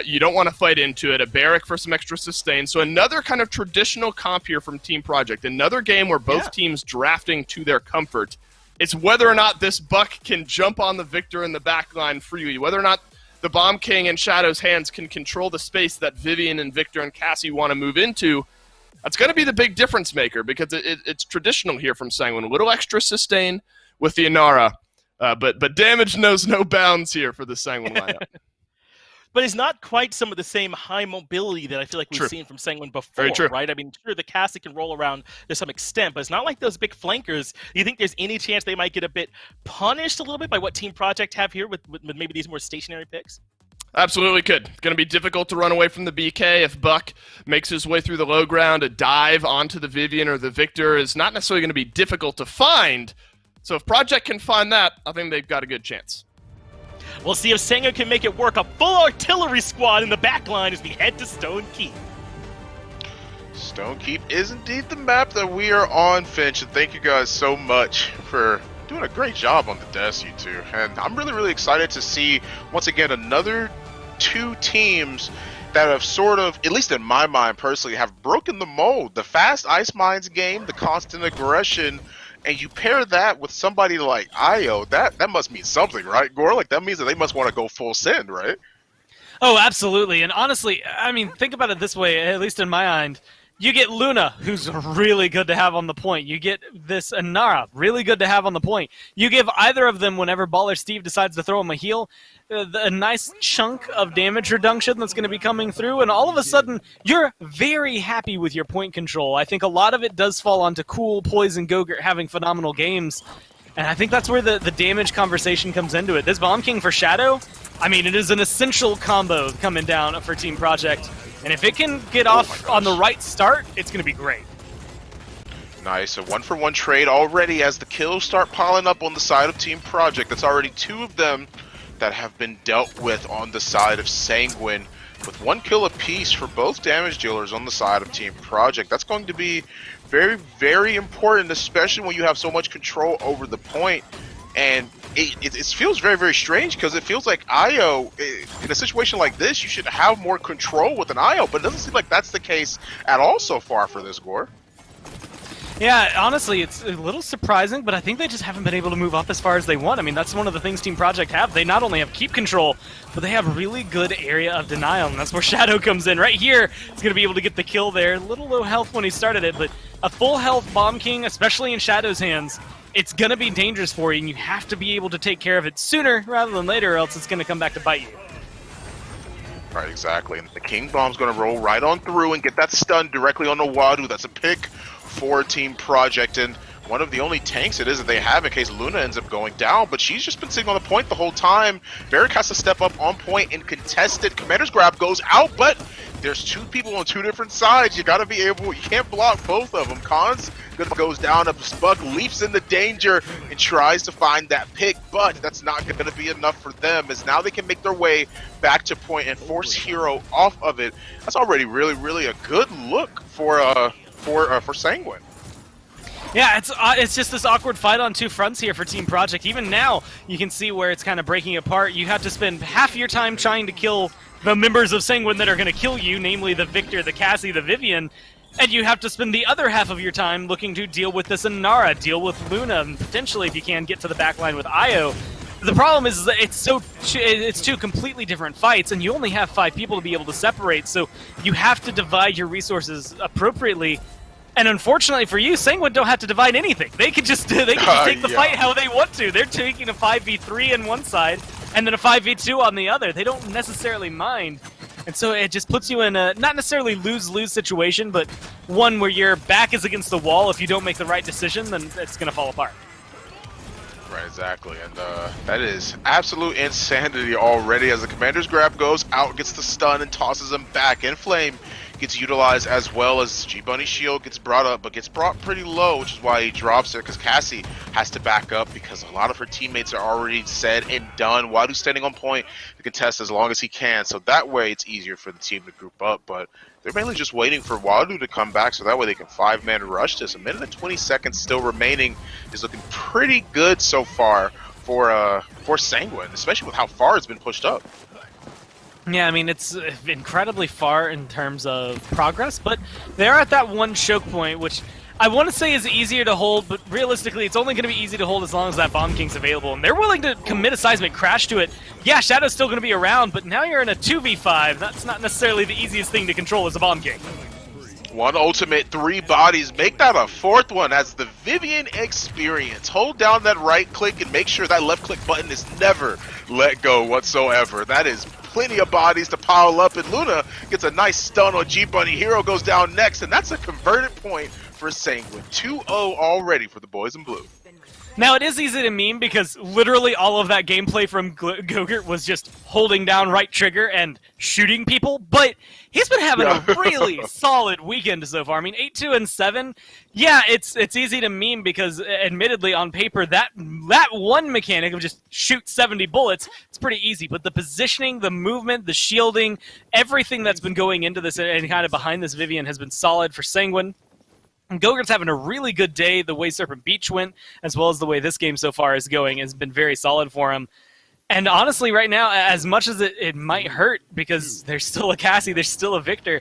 You don't want to fight into it. A Barrack for some extra sustain. So another kind of traditional comp here from Team Project. Another game where both teams drafting to their comfort. It's whether or not this Buck can jump on the Victor in the backline freely, whether or not the Bomb King and Shadow's hands can control the space that Vivian and Victor and Cassie want to move into. That's going to be the big difference maker, because it's traditional here from Sanguine. A little extra sustain with the Inara, but damage knows no bounds here for the Sanguine lineup. But it's not quite some of the same high mobility that I feel like we've seen from Sanguine before, right? I mean, sure, the Cassie can roll around to some extent, but it's not like those big flankers. Do you think there's any chance they might get a bit punished a little bit by what Team Project have here with maybe these more stationary picks? Absolutely could. Going to be difficult to run away from the BK if Buck makes his way through the low ground. A dive onto the Vivian or the Victor is not necessarily going to be difficult to find. So if Project can find that, I think they've got a good chance. We'll see if Sanguine can make it work. A full artillery squad in the back line as we head to Stone Keep. Stone Keep is indeed the map that we are on, Finch, and thank you guys so much for doing a great job on the desk, you two. And I'm really, really excited to see, once again, another two teams that have sort of, at least in my mind personally, have broken the mold. The fast Ice Mines game, the constant aggression, and you pair that with somebody like Io, that must mean something, right, Gore? Like, that means that they must want to go full send, right? Oh, absolutely. And honestly, I mean, think about it this way, at least in my mind. You get Luna, who's really good to have on the point. You get this Inara, really good to have on the point. You give either of them, whenever Baller Steve decides to throw him a heal, a nice chunk of damage reduction that's going to be coming through, and all of a sudden, you're very happy with your point control. I think a lot of it does fall onto Cool, Poison, Gogurt having phenomenal games, and I think that's where the damage conversation comes into it. This Bomb King for Shadow, I mean, it is an essential combo coming down for Team Project. And if it can get off on the right start, it's going to be great. Nice, a 1-for-1 trade already as the kills start piling up on the side of Team Project. That's already 2 of them that have been dealt with on the side of Sanguine, with 1 kill apiece for both damage dealers on the side of Team Project. That's going to be very, very important, especially when you have so much control over the point. And it feels very, very strange because it feels like IO, in a situation like this, you should have more control with an IO, but it doesn't seem like that's the case at all so far for this Gore. Yeah, honestly, it's a little surprising, but I think they just haven't been able to move up as far as they want. I mean, that's one of the things Team Project have. They not only have keep control, but they have really good area of denial, and that's where Shadow comes in. Right here, he's going to be able to get the kill there. A little low health when he started it, but a full health Bomb King, especially in Shadow's hands, it's going to be dangerous for you, and you have to be able to take care of it sooner rather than later, or else it's going to come back to bite you. Right, exactly. And the King Bomb's going to roll right on through and get that stun directly on the Wadu. That's a pick for Team Project, and one of the only tanks it is that they have in case Luna ends up going down, but she's just been sitting on the point the whole time. Varric has to step up on point and contest it. Commander's Grab goes out, but there's 2 people on 2 different sides. You gotta be able, you can't block both of them. Khan's goes down, Buck leaps into danger and tries to find that pick, but that's not gonna be enough for them, as now they can make their way back to point and force Hero off of it. That's already really, really a good look for Sanguine. Yeah, it's just this awkward fight on 2 fronts here for Team Project. Even now, you can see where it's kind of breaking apart. You have to spend half your time trying to kill the members of Sanguine that are going to kill you, namely the Victor, the Cassie, the Vivian, and you have to spend the other half of your time looking to deal with this Inara, deal with Luna, and potentially, if you can, get to the backline with Io. The problem is that it's 2 completely different fights, and you only have 5 people to be able to separate, so you have to divide your resources appropriately. And unfortunately for you, Sanguine don't have to divide anything. They can just take the fight how they want to. They're taking a 5v3 on one side and then a 5v2 on the other. They don't necessarily mind. And so it just puts you in a not necessarily lose-lose situation, but one where your back is against the wall. If you don't make the right decision, then it's going to fall apart. Right, exactly, and that is absolute insanity already as the Commander's Grab goes out, gets the stun, and tosses him back. Inflame gets utilized as well as G-Bunny's shield gets brought up, but gets brought pretty low, which is why he drops it, because Cassie has to back up because a lot of her teammates are already said and done. Wadu's standing on point to contest as long as he can, so that way it's easier for the team to group up, but they're mainly just waiting for Wadu to come back so that way they can 5-man rush this. 1 minute and 20 seconds still remaining is looking pretty good so far for Sanguine, especially with how far it's been pushed up. Yeah, I mean, it's incredibly far in terms of progress, but they're at that one choke point, which I want to say is easier to hold, but realistically, it's only going to be easy to hold as long as that Bomb King's available, and they're willing to commit a seismic crash to it. Yeah, Shadow's still going to be around, but now you're in a 2v5. That's not necessarily the easiest thing to control as a Bomb King. 1 ultimate, 3 bodies. Make that a 4th one as the Vivian experience. Hold down that right click and make sure that left click button is never let go whatsoever. That is plenty of bodies to pile up, and Luna gets a nice stun on G-Bunny. Hero goes down next, and that's a converted point for Sanguine. 2-0 already for the boys in blue. Now, it is easy to meme because literally all of that gameplay from Gogurt was just holding down right trigger and shooting people, but he's been having a really solid weekend so far. I mean, 8-2 and 7. Yeah, it's easy to meme because, admittedly, on paper, that one mechanic of just shoot 70 bullets, it's pretty easy. But the positioning, the movement, the shielding, everything that's been going into this and kind of behind this Vivian has been solid for Sanguine. And Gogurt's having a really good day. The way Serpent Beach went, as well as the way this game so far is going, has been very solid for him. And honestly, right now, as much as it might hurt, because there's still a Cassie, there's still a Victor,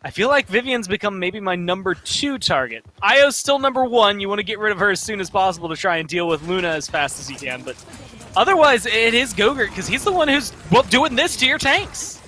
I feel like Vivian's become maybe my number 2 target. Io's still number 1. You want to get rid of her as soon as possible to try and deal with Luna as fast as you can. But otherwise, it is Gogurt, because he's the one who's doing this to your tanks.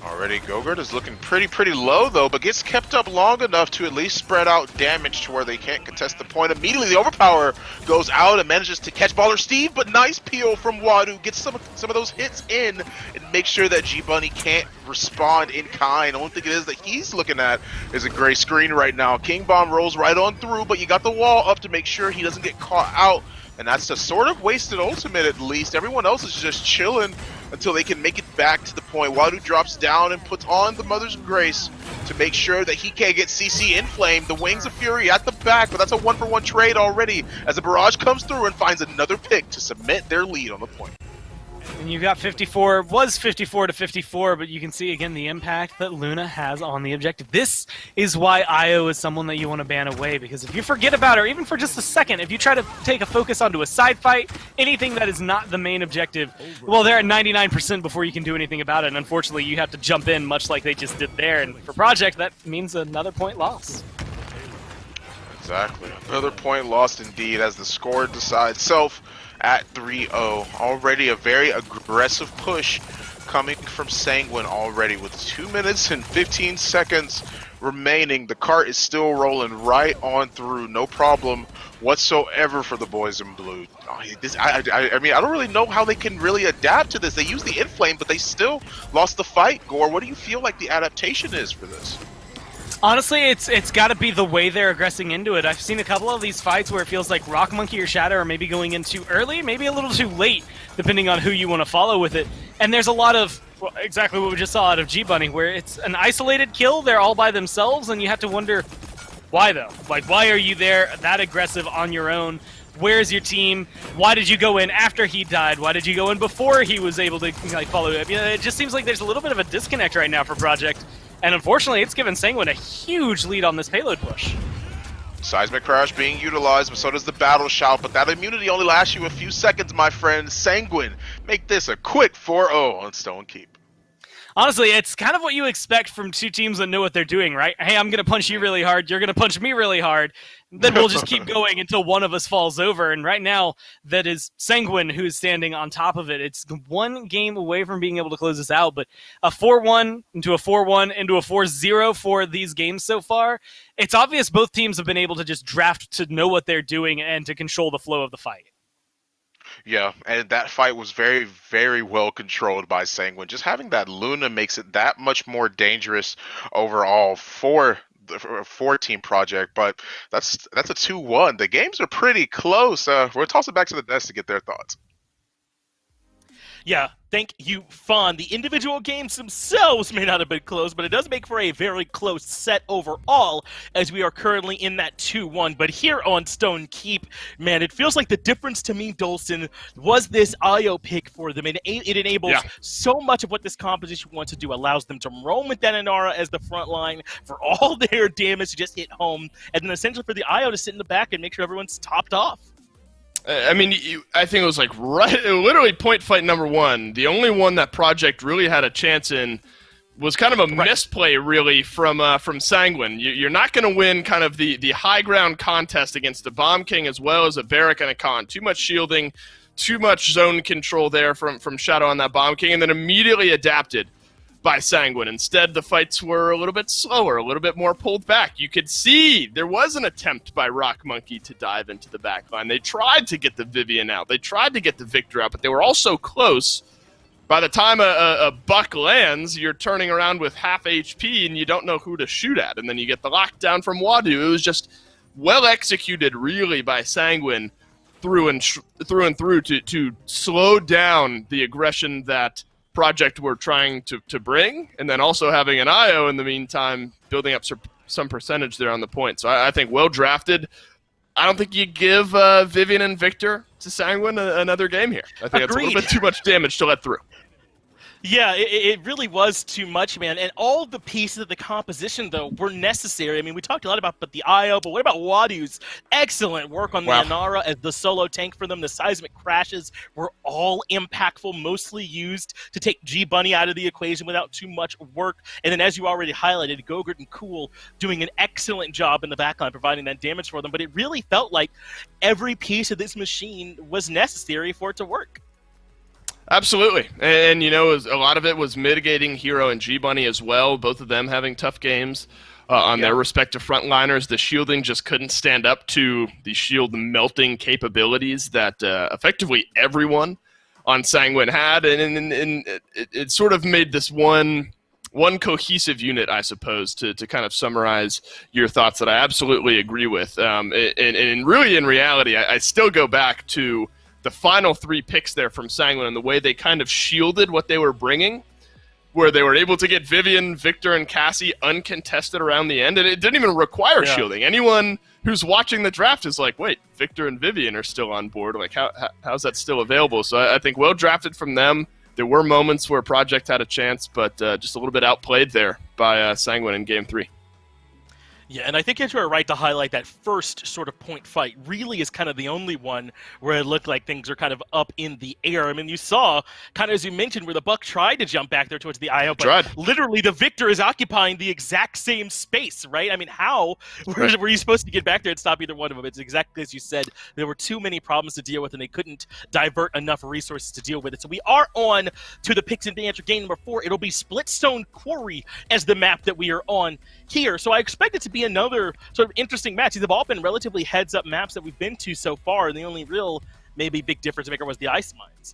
Already, Gogurt is looking pretty low, though, but gets kept up long enough to at least spread out damage to where they can't contest the point. Immediately, the overpower goes out and manages to catch Baller Steve, but nice peel from Wadu. Gets some of those hits in and make sure that G-Bunny can't respond in kind. The only thing it is that he's looking at is a gray screen right now. King Bomb rolls right on through, but you got the wall up to make sure he doesn't get caught out. and that's a sort of wasted ultimate at least. Everyone else is just chilling until they can make it back to the point. Wadu drops down and puts on the Mother's Grace to make sure that he can't get CC inflamed. The Wings of Fury at the back, but that's a 1-for-1 trade already as the barrage comes through and finds another pick to cement their lead on the point. And you've got 54, was 54 to 54, but you can see again the impact that Luna has on the objective. This is why Io is someone that you want to ban away, because if you forget about her, even for just a second, if you try to take a focus onto a side fight, anything that is not the main objective, well, they're at 99% before you can do anything about it, and unfortunately you have to jump in much like they just did there, and for Project, that means another point loss. Exactly. Another point lost indeed as the score decides itself at 3-0. Already a very aggressive push coming from Sanguine already with 2 minutes and 15 seconds remaining. The cart is still rolling right on through. No problem whatsoever for the boys in blue. I mean, I don't really know how they can really adapt to this. They use the inflame, but they still lost the fight. Gore, what do you feel like the adaptation is for this? Honestly, it's got to be the way they're aggressing into it. I've seen a couple of these fights where it feels like Rock Monkey or Shadow are maybe going in too early, maybe a little too late, depending on who you want to follow with it. And there's a lot of, well, exactly what we just saw out of G-Bunny, where it's an isolated kill, they're all by themselves, and you have to wonder, why though? Like, why are you there that aggressive on your own? Where's your team? Why did you go in after he died? Why did you go in before he was able to follow it? It just seems like there's a little bit of a disconnect right now for Project. And unfortunately, it's given Sanguine a huge lead on this payload push. Seismic Crash being utilized, but so does the Battle Shout, but that immunity only lasts you a few seconds, my friend. Sanguine make this a quick 4-0 on Stone Keep. Honestly, it's kind of what you expect from two teams that know what they're doing, right? Hey, I'm going to punch you really hard, you're going to punch me really hard, then we'll just keep going until one of us falls over. And right now, that is Sanguine who's standing on top of it. It's one game away from being able to close this out, but a 4-1 into a 4-1 into a 4-0 for these games so far, it's obvious both teams have been able to just draft to know what they're doing and to control the flow of the fight. Yeah, and that fight was very, very well controlled by Sanguine. Just having that Luna makes it that much more dangerous overall for Team Project, but that's a 2-1. The games are pretty close. We'll toss it back to the desk to get their thoughts. Yeah, thank you, Fawn. The individual games themselves may not have been close, but it does make for a very close set overall, as we are currently in that 2-1. But here on Stone Keep, man, it feels like the difference to me, Dolson, was this IO pick for them. It enables so much of what this composition wants to do, allows them to roam with that Inara as the front line for all their damage to just hit home, and then essentially for the IO to sit in the back and make sure everyone's topped off. I mean, I think it was like literally point fight number one. The only one that Project really had a chance in was kind of a misplay, really, from Sanguine. You're not going to win kind of the high ground contest against the Bomb King as well as a Varric and a Khan. Too much shielding, too much zone control there from Shadow on that Bomb King, and then immediately adapted by Sanguine. Instead, the fights were a little bit slower, a little bit more pulled back. You could see there was an attempt by Rock Monkey to dive into the backline. They tried to get the Vivian out. They tried to get the Victor out, but they were all so close. By the time a buck lands, you're turning around with half HP and you don't know who to shoot at. And then you get the lockdown from Wadu. It was just well executed, really, by Sanguine through and through to slow down the aggression that Project were trying to bring, and then also having an IO in the meantime, building up some percentage there on the point. So I think well drafted. I don't think you give Vivian and Victor to Sanguine another game here. I think it's a little bit too much damage to let through. Yeah, it really was too much, man. And all the pieces of the composition, though, were necessary. I mean, we talked a lot about the IO, but what about Wadu's excellent work on the Inara as the solo tank for them? The seismic crashes were all impactful, mostly used to take G-Bunny out of the equation without too much work. And then, as you already highlighted, Gogurt and Cool doing an excellent job in the backline, providing that damage for them. But it really felt like every piece of this machine was necessary for it to work. Absolutely. And, you know, a lot of it was mitigating Hero and G-Bunny as well, both of them having tough games on their respective frontliners. The shielding just couldn't stand up to the shield melting capabilities that effectively everyone on Sanguine had. And it sort of made this one one cohesive unit, I suppose, to kind of summarize your thoughts that I absolutely agree with. And really, in reality, I still go back to the final 3 picks there from Sanguine and the way they kind of shielded what they were bringing, where they were able to get Vivian, Victor, and Cassie uncontested around the end, and it didn't even require shielding. Anyone who's watching the draft is like, wait, Victor and Vivian are still on board. Like, how's that still available? So I think well drafted from them. There were moments where Project had a chance, but just a little bit outplayed there by Sanguine in Game 3. Yeah, and I think you are right to highlight that first sort of point fight really is kind of the only one where it looked like things are kind of up in the air. I mean, you saw, kind of as you mentioned, where the Buck tried to jump back there towards the IO, but literally the Victor is occupying the exact same space, right? I mean, how were you supposed to get back there and stop either one of them? It's exactly as you said. There were too many problems to deal with, and they couldn't divert enough resources to deal with it. So we are on to the picks and banter game number 4. It'll be Splitstone Quarry as the map that we are on here. So I expect it to be another sort of interesting match. These have all been relatively heads-up maps that we've been to so far, and the only real, maybe big difference maker was the Ice Mines.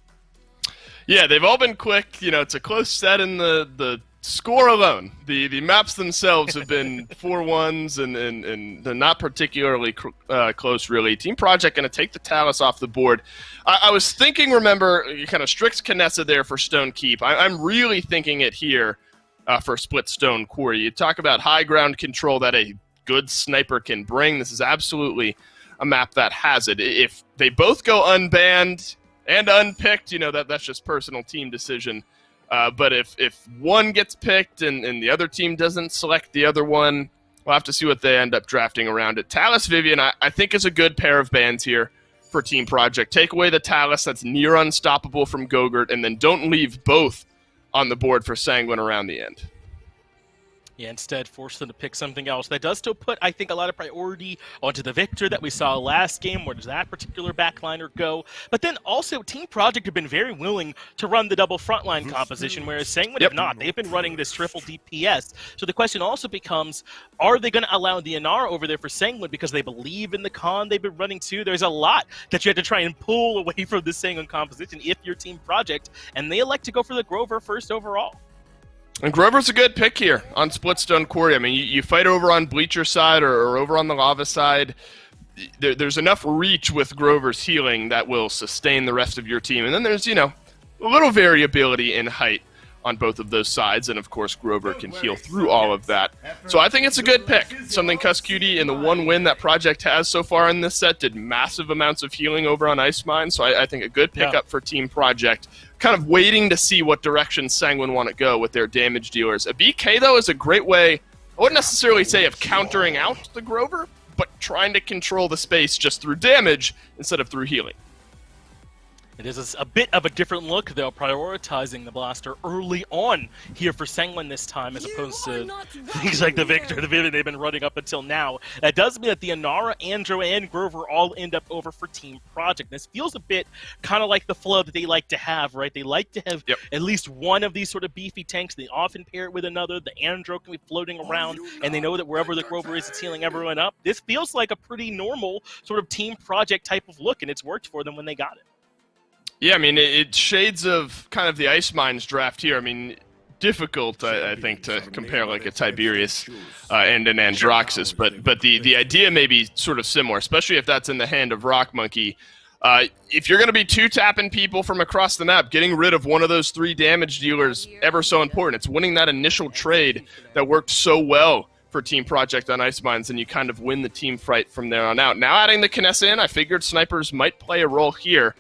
Yeah, they've all been quick. You know, it's a close set in the score alone. The maps themselves have been 4-1s, and they're not particularly close, really. Team Project going to take the Talus off the board. I was thinking, remember, kind of strict Kinessa there for Stone Keep. I'm really thinking it here for Splitstone Quarry. You talk about high ground control that a good sniper can bring. This is absolutely a map that has it. If they both go unbanned and unpicked, you know, that's just personal team decision. But if one gets picked and the other team doesn't select the other one, we'll have to see what they end up drafting around it. Talus Vivian, I think, is a good pair of bans here for Team Project. Take away the Talus that's near unstoppable from Gogurt, and then don't leave both on the board for Sanguine around the end. Yeah, instead force them to pick something else. That does still put, I think, a lot of priority onto the Victor that we saw last game. Where does that particular backliner go? But then also, Team Project have been very willing to run the double frontline composition, whereas Sanguine have not. They've been running this triple DPS. So the question also becomes, are they going to allow the Inara over there for Sanguine because they believe in the con they've been running too? There's a lot that you have to try and pull away from this Sanguine composition if you're Team Project, and they elect to go for the Grover first overall. And Grover's a good pick here on Splitstone Quarry. I mean, you fight over on Bleacher side or over on the Lava side. There's enough reach with Grover's healing that will sustain the rest of your team. And then there's, you know, a little variability in height on both of those sides. And, of course, Grover can heal through all of that. So I think it's a good pick. Something Cuskcutie, in the one win that Project has so far in this set, did massive amounts of healing over on Ice Mine. So I think a good pickup for Team Project. Kind of waiting to see what direction Sanguine want to go with their damage dealers. A BK, though, is a great way, I wouldn't necessarily say of countering out the Grover, but trying to control the space just through damage instead of through healing. It is a bit of a different look, though, prioritizing the blaster early on here for Sanguine this time, as opposed to things like the Victor, the Vivian they've been running up until now. That does mean that the Inara, Andro, and Grover all end up over for Team Project. This feels a bit kind of like the flow that they like to have, right? They like to have at least one of these sort of beefy tanks. They often pair it with another. The Andro can be floating around, and they know that wherever the Grover is, it's healing everyone up. This feels like a pretty normal sort of Team Project type of look, and it's worked for them when they got it. Yeah, I mean, it shades of kind of the Ice Mines draft here. I mean, difficult, I think, to compare like a Tiberius and an Androxus, but the idea may be sort of similar, especially if that's in the hand of Rock Monkey. If you're going to be two-tapping people from across the map, getting rid of one of those 3 damage dealers ever so important. It's winning that initial trade that worked so well for Team Project on Ice Mines, and you kind of win the team fight from there on out. Now adding the Kinessa in, I figured snipers might play a role here.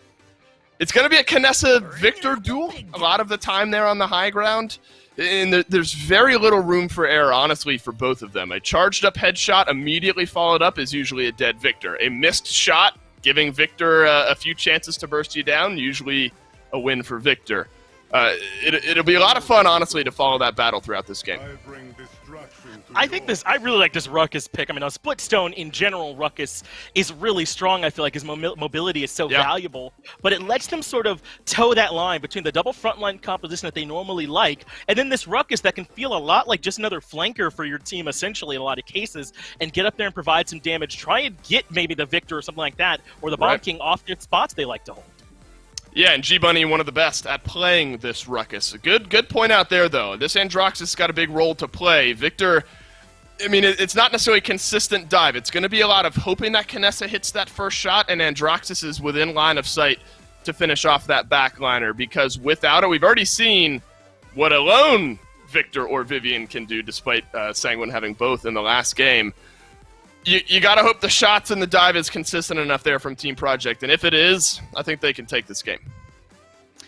It's going to be a Kinessa-Victor duel a lot of the time there on the high ground. And there's very little room for error, honestly, for both of them. A charged-up headshot immediately followed up is usually a dead Victor. A missed shot, giving Victor a few chances to burst you down, usually a win for Victor. It'll be a lot of fun, honestly, to follow that battle throughout this game. I really like this Ruckus pick. I mean, a Splitstone in general, Ruckus is really strong. I feel like his mobility is so valuable, but it lets them sort of toe that line between the double frontline composition that they normally like, and then this Ruckus that can feel a lot like just another flanker for your team, essentially, in a lot of cases, and get up there and provide some damage. Try and get maybe the Victor or something like that, or the Bomb King off their spots they like to hold. Yeah, and G-Bunny, one of the best at playing this Ruckus. Good point out there, though. This Androxus got a big role to play. Victor, I mean, it's not necessarily a consistent dive. It's going to be a lot of hoping that Kinessa hits that first shot, and Androxus is within line of sight to finish off that backliner, because without it, we've already seen what alone Victor or Vivian can do, despite Sanguine having both in the last game. You got to hope the shots and the dive is consistent enough there from Team Project, and if it is, I think they can take this game.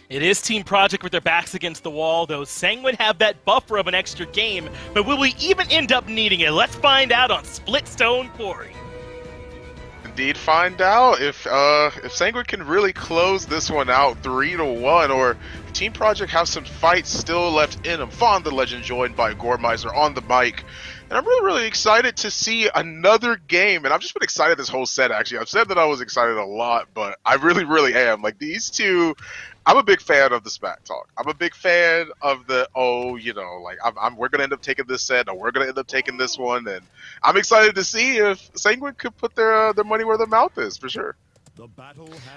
It is Team Project with their backs against the wall, though. Sanguine have that buffer of an extra game, but will we even end up needing it? Let's find out on Splitstone Quarry. Indeed, find out if Sanguine can really close this one out 3-1, or if Team Project have some fights still left in them. Fawn the Legend joined by Gormeister on the mic. And I'm really, really excited to see another game. And I've just been excited this whole set, actually. I've said that I was excited a lot, but I really, really am. Like, these two, I'm a big fan of the smack talk. I'm a big fan of the, we're going to end up taking this set, or we're going to end up taking this one. And I'm excited to see if Sanguine could put their money where their mouth is, for sure.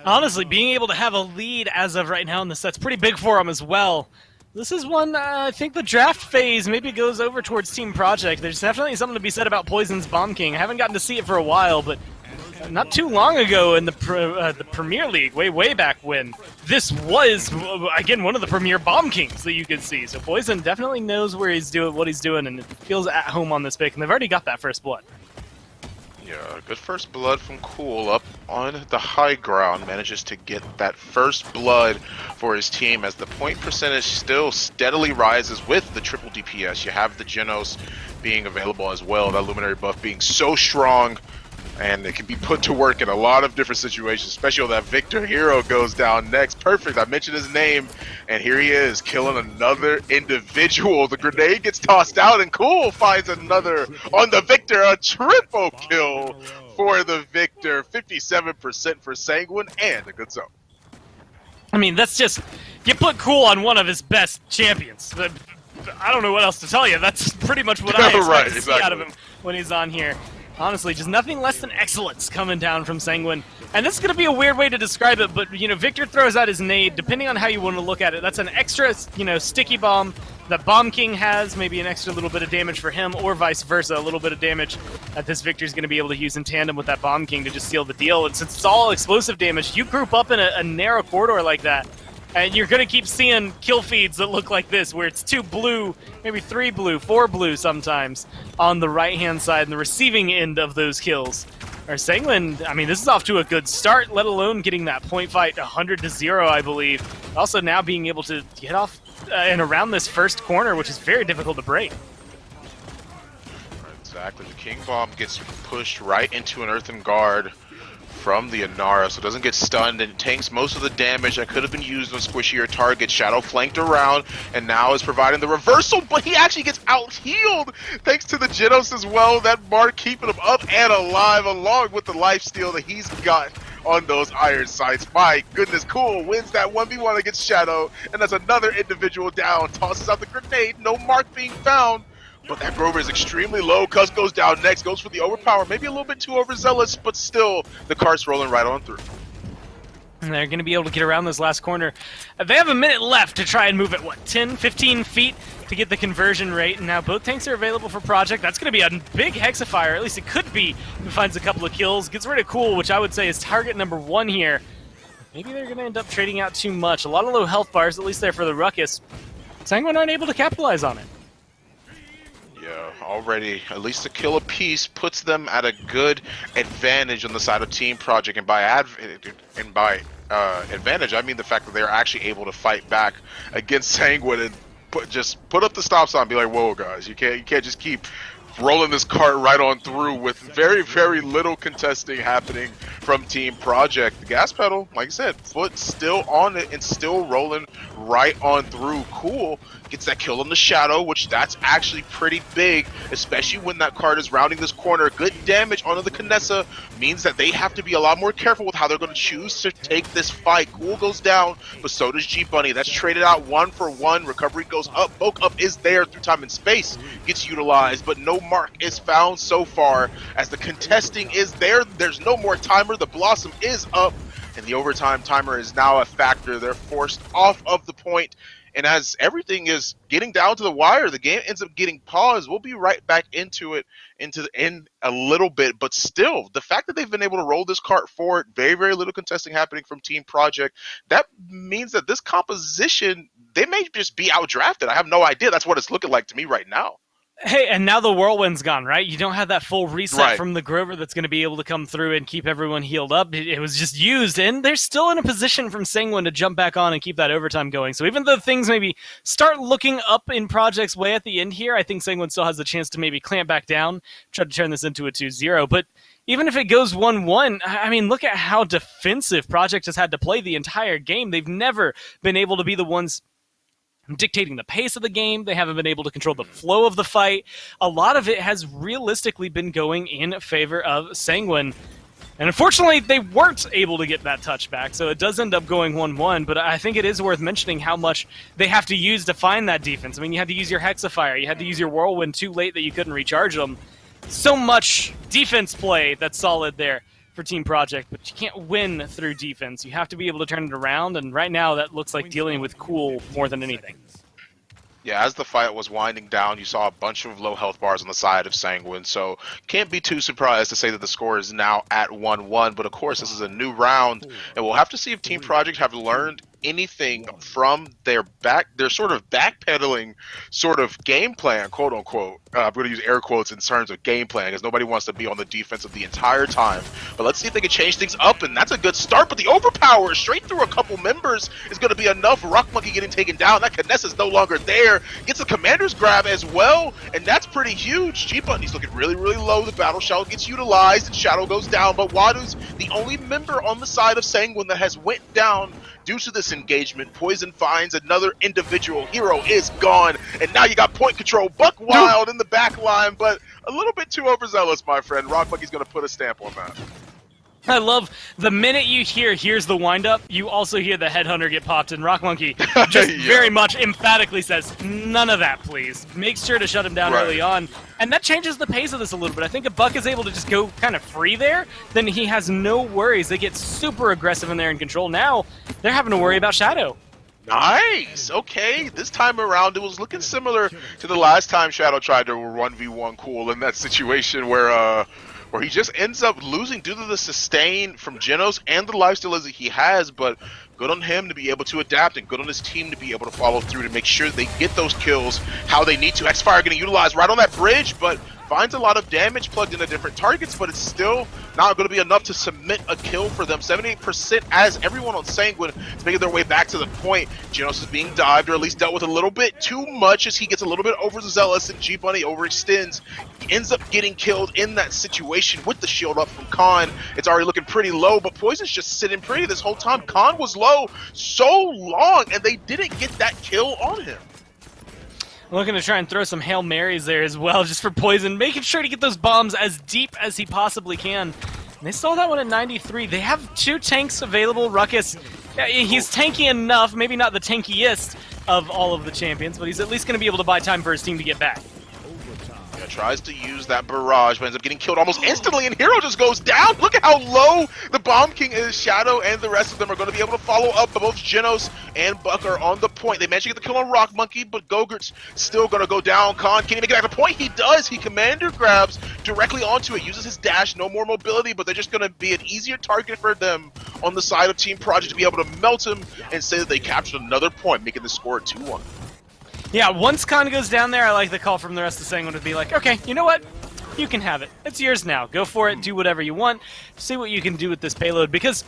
Honestly, being able to have a lead as of right now in the set's pretty big for them as well. This is one, I think the draft phase maybe goes over towards Team Project. There's definitely something to be said about Poison's Bomb King. I haven't gotten to see it for a while, but not too long ago in the Premier League, way back when, this was, again, one of the premier Bomb Kings that you could see. So Poison definitely knows what he's doing, and feels at home on this pick, and they've already got that first blood. Yeah, good first blood from Cool up on the high ground. Manages to get that first blood for his team as the point percentage still steadily rises with the triple DPS. You have the Genos being available as well, that Luminary buff being so strong, and it can be put to work in a lot of different situations, especially when that Victor hero goes down next. Perfect, I mentioned his name, and here he is, killing another individual. The grenade gets tossed out, and Cool finds another on the Victor, a triple kill for the Victor. 57% for Sanguine, and a good zone. I mean, that's just, you put Cool on one of his best champions. I don't know what else to tell you. That's pretty much what I expect to see out of him when he's on here. Honestly, just nothing less than excellence coming down from Sanguine. And this is going to be a weird way to describe it, but, Victor throws out his nade. Depending on how you want to look at it, that's an extra, sticky bomb that Bomb King has, maybe an extra little bit of damage for him, or vice versa, a little bit of damage that this Victor's going to be able to use in tandem with that Bomb King to just seal the deal. And since it's all explosive damage, you group up in a narrow corridor like that, and you're going to keep seeing kill feeds that look like this, where it's 2 blue, maybe 3 blue, 4 blue sometimes, on the right-hand side, and the receiving end of those kills. Or Sanguine, I mean, this is off to a good start, let alone getting that point fight 100-0, I believe. Also now being able to get off and around this first corner, which is very difficult to break. Exactly, the King Bomb gets pushed right into an Earthen Guard from the Inara, so it doesn't get stunned and tanks most of the damage that could have been used on squishier targets. Shadow flanked around and now is providing the reversal, but he actually gets out-healed thanks to the Genos as well. That Mark keeping him up and alive along with the lifesteal that he's got on those iron sights. My goodness, Cool wins that 1v1 against Shadow, and that's another individual down. Tosses out the grenade, no Mark being found. But that Grover is extremely low. Cuz goes down next, goes for the overpower. Maybe a little bit too overzealous, but still, the cart's rolling right on through. And they're going to be able to get around this last corner. They have a minute left to try and move it, 10, 15 feet to get the conversion rate. And now both tanks are available for Project. That's going to be a big Hexafire, at least it could be. He finds a couple of kills, gets rid of Cool, which I would say is target number 1 here. Maybe they're going to end up trading out too much. A lot of low health bars, at least there for the Ruckus. Sanguine aren't able to capitalize on it. Yeah, already at least a kill apiece puts them at a good advantage on the side of Team Project, and by advantage I mean the fact that they're actually able to fight back against Sanguine and put up the stop sign and be like, whoa guys, you can't just keep rolling this cart right on through with very, very little contesting happening from Team Project. The gas pedal, like I said, foot still on it and still rolling right on through. Cool gets that kill on the Shadow, which that's actually pretty big, especially when that card is rounding this corner. Good damage onto the Kinessa means that they have to be a lot more careful with how they're going to choose to take this fight. Cool goes down, but so does G-Bunny. That's traded out 1 for 1. Recovery goes up. Bulk up is there through time and space. Gets utilized, but no mark is found so far as the contesting is there. There's no more timer. The Blossom is up. and the overtime timer is now a factor. They're forced off of the point, and as everything is getting down to the wire, the game ends up getting paused. We'll be right back into it in a little bit, but still, the fact that they've been able to roll this cart forward, very, very little contesting happening from Team Project, that means that this composition, they may just be outdrafted. I have no idea. That's what it's looking like to me right now. Hey, and now the Whirlwind's gone, right? You don't have that full reset Right. from the Grover that's going to be able to come through and keep everyone healed up. It was just used, and they're still in a position from Sanguine to jump back on and keep that overtime going. So even though things maybe start looking up in Project's way at the end here, I think Sanguine still has a chance to maybe clamp back down, try to turn this into a 2-0. But even if it goes 1-1, I mean, look at how defensive Project has had to play the entire game. They've never been able to be the ones dictating the pace of the game. They haven't been able to control the flow of the fight. A lot of it has realistically been going in favor of Sanguine. And unfortunately, they weren't able to get that touchback, so it does end up going 1-1, but I think it is worth mentioning how much they have to use to find that defense. I mean, you had to use your Hexafire, you had to use your Whirlwind too late that you couldn't recharge them. So much defense play that's solid there for Team Project, but you can't win through defense. You have to be able to turn it around, and right now that looks like dealing with Cool more than anything. Yeah, as the fight was winding down, you saw a bunch of low health bars on the side of Sanguine, so can't be too surprised to say that the score is now at 1-1, but of course this is a new round, and we'll have to see if Team Project have learned anything from their sort of backpedaling sort of game plan, quote unquote. I'm going to use air quotes in terms of game plan because nobody wants to be on the defensive the entire time. But let's see if they can change things up, and that's a good start. But the overpower straight through a couple members is going to be enough. Rock Monkey getting taken down. That Kinessa's no longer there. Gets a commander's grab as well, and that's pretty huge. G-Bunny's looking really, really low. The battle shell gets utilized, and Shadow goes down. But Wadu's the only member on the side of Sanguine that has went down due to this engagement. Poison finds another individual. Hero is gone, and now you got point control. Buck Wild in the back line, but a little bit too overzealous, my friend. Rock Monkey's going to put a stamp on that. I love the minute you here's the windup, you also hear the headhunter get popped, and Rock Monkey just very much emphatically says, none of that, please. Make sure to shut him down early on. And that changes the pace of this a little bit. I think if Buck is able to just go kind of free there, then he has no worries. They get super aggressive in there in control. Now, they're having to worry about Shadow. Nice. Okay. This time around, it was looking similar to the last time Shadow tried to 1v1 Cool in that situation where he just ends up losing due to the sustain from Genos and the lifesteal as he has, but good on him to be able to adapt and good on his team to be able to follow through to make sure they get those kills how they need to. X-Fire getting utilized right on that bridge, but finds a lot of damage plugged into different targets, but it's still not going to be enough to submit a kill for them. 78% as everyone on Sanguine is making their way back to the point. Genos is being dived, or at least dealt with a little bit too much as he gets a little bit overzealous, and G-Bunny overextends. He ends up getting killed in that situation with the shield up from Khan. It's already looking pretty low, but Poison's just sitting pretty this whole time. Khan was low so long, and they didn't get that kill on him. Looking to try and throw some Hail Marys there as well, just for Poison, making sure to get those bombs as deep as he possibly can. And they stole that one at 93. They have 2 tanks available. Ruckus, he's tanky enough, maybe not the tankiest of all of the champions, but he's at least going to be able to buy time for his team to get back. Yeah, tries to use that barrage, but ends up getting killed almost instantly, and Hero just goes down. Look at how low the Bomb King is. Shadow and the rest of them are going to be able to follow up, but both Genos and Buck are on the point. They managed to get the kill on Rock Monkey, but Gogurt's still going to go down. Khan can't even get back to point. He does. He commander grabs directly onto it, uses his dash, no more mobility, but they're just going to be an easier target for them on the side of Team Project to be able to melt him and say that they captured another point, making the score 2-1. Yeah, once Khan goes down there, I like the call from the rest of Sanguine to be like, okay, you know what? You can have it. It's yours now. Go for it. Do whatever you want. See what you can do with this payload, because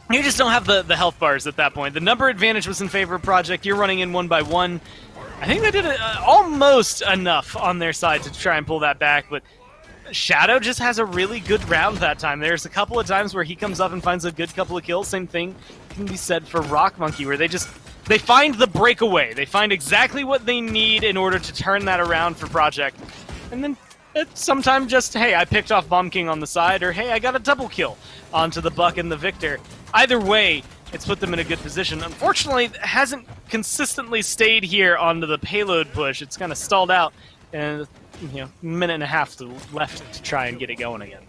you just don't have the health bars at that point. The number advantage was in favor of Project. You're running in 1 by 1. I think they did almost enough on their side to try and pull that back, but Shadow just has a really good round that time. There's a couple of times where he comes up and finds a good couple of kills. Same thing can be said for Rock Monkey, where they find the breakaway. They find exactly what they need in order to turn that around for Project. And then it's sometimes just, hey, I picked off Bomb King on the side, or hey, I got a double kill onto the Buck and the Victor. Either way, it's put them in a good position. Unfortunately, it hasn't consistently stayed here onto the payload push. It's kind of stalled out, and minute and a half left to try and get it going again.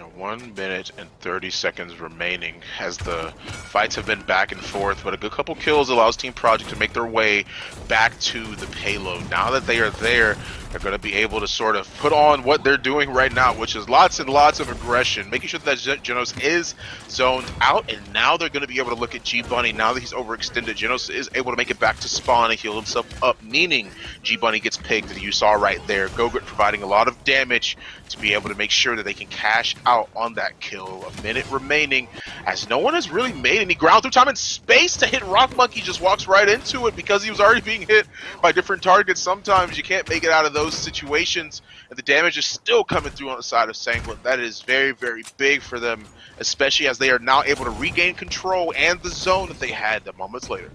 1 minute and 30 seconds remaining as the fights have been back and forth, but a good couple kills allows Team Project to make their way back to the payload. Now that they are there, they're going to be able to sort of put on what they're doing right now, which is lots and lots of aggression, making sure that Genos is zoned out, and now they're going to be able to look at G-Bunny. Now that he's overextended, Genos is able to make it back to spawn and heal himself up, meaning G-Bunny gets picked, and you saw right there, Gogurt providing a lot of damage to be able to make sure that they can cash out on that kill. A minute remaining, as no one has really made any ground through time and space to hit Rock Monkey. Just walks right into it because he was already being hit by different targets. Sometimes you can't make it out of those situations, and the damage is still coming through on the side of Sanguine. That is very, very big for them, especially as they are now able to regain control and the zone that they had the moments later.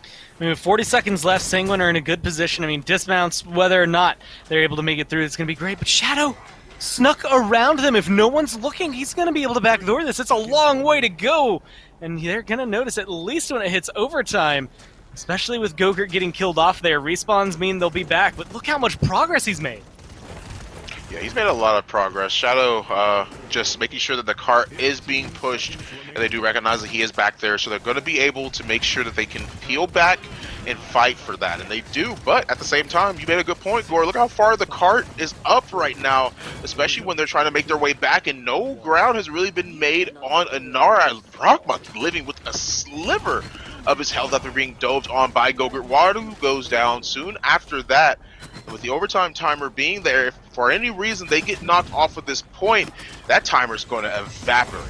I mean, with 40 seconds left, Sanguine are in a good position. I mean, dismounts, whether or not they're able to make it through, it's going to be great. But Shadow snuck around them. If no one's looking, he's going to be able to backdoor this. It's a long way to go. And they're going to notice at least when it hits overtime, especially with Gogurt getting killed off there. Respawns mean they'll be back. But look how much progress he's made. Yeah, he's made a lot of progress. Shadow just making sure that the cart is being pushed, and they do recognize that he is back there, so they're going to be able to make sure that they can peel back and fight for that, and they do. But at the same time, you made a good point, Gore. Look how far the cart is up right now, especially when they're trying to make their way back, and no ground has really been made on Inara. Rock Monkey living with a sliver of his health after being doved on by Gogurt. Waru goes down soon after that. With the overtime timer being there, if for any reason they get knocked off of this point, that timer's going to evaporate.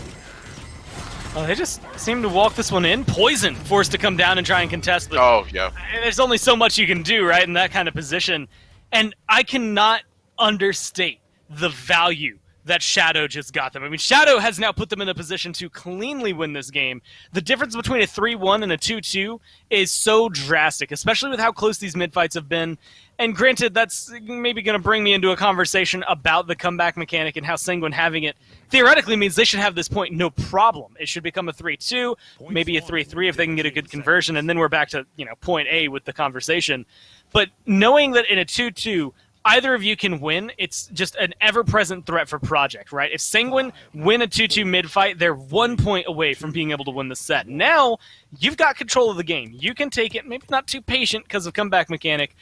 They just seem to walk this one in. Poison forced to come down and try and contest. But oh, yeah. There's only so much you can do, right, in that kind of position. And I cannot understate the value that Shadow just got them. I mean, Shadow has now put them in a position to cleanly win this game. The difference between a 3-1 and a 2-2 is so drastic, especially with how close these mid-fights have been. And granted, that's maybe going to bring me into a conversation about the comeback mechanic and how Sanguine having it theoretically means they should have this point no problem. It should become a 3-2, maybe a 3-3 if they can get a good conversion, and then we're back to, point A with the conversation. But knowing that in a 2-2, either of you can win, it's just an ever-present threat for Project, right? If Sanguine win a 2-2 mid-fight, they're 1 point away from being able to win the set. Now, you've got control of the game. You can take it, maybe not too patient because of comeback mechanic,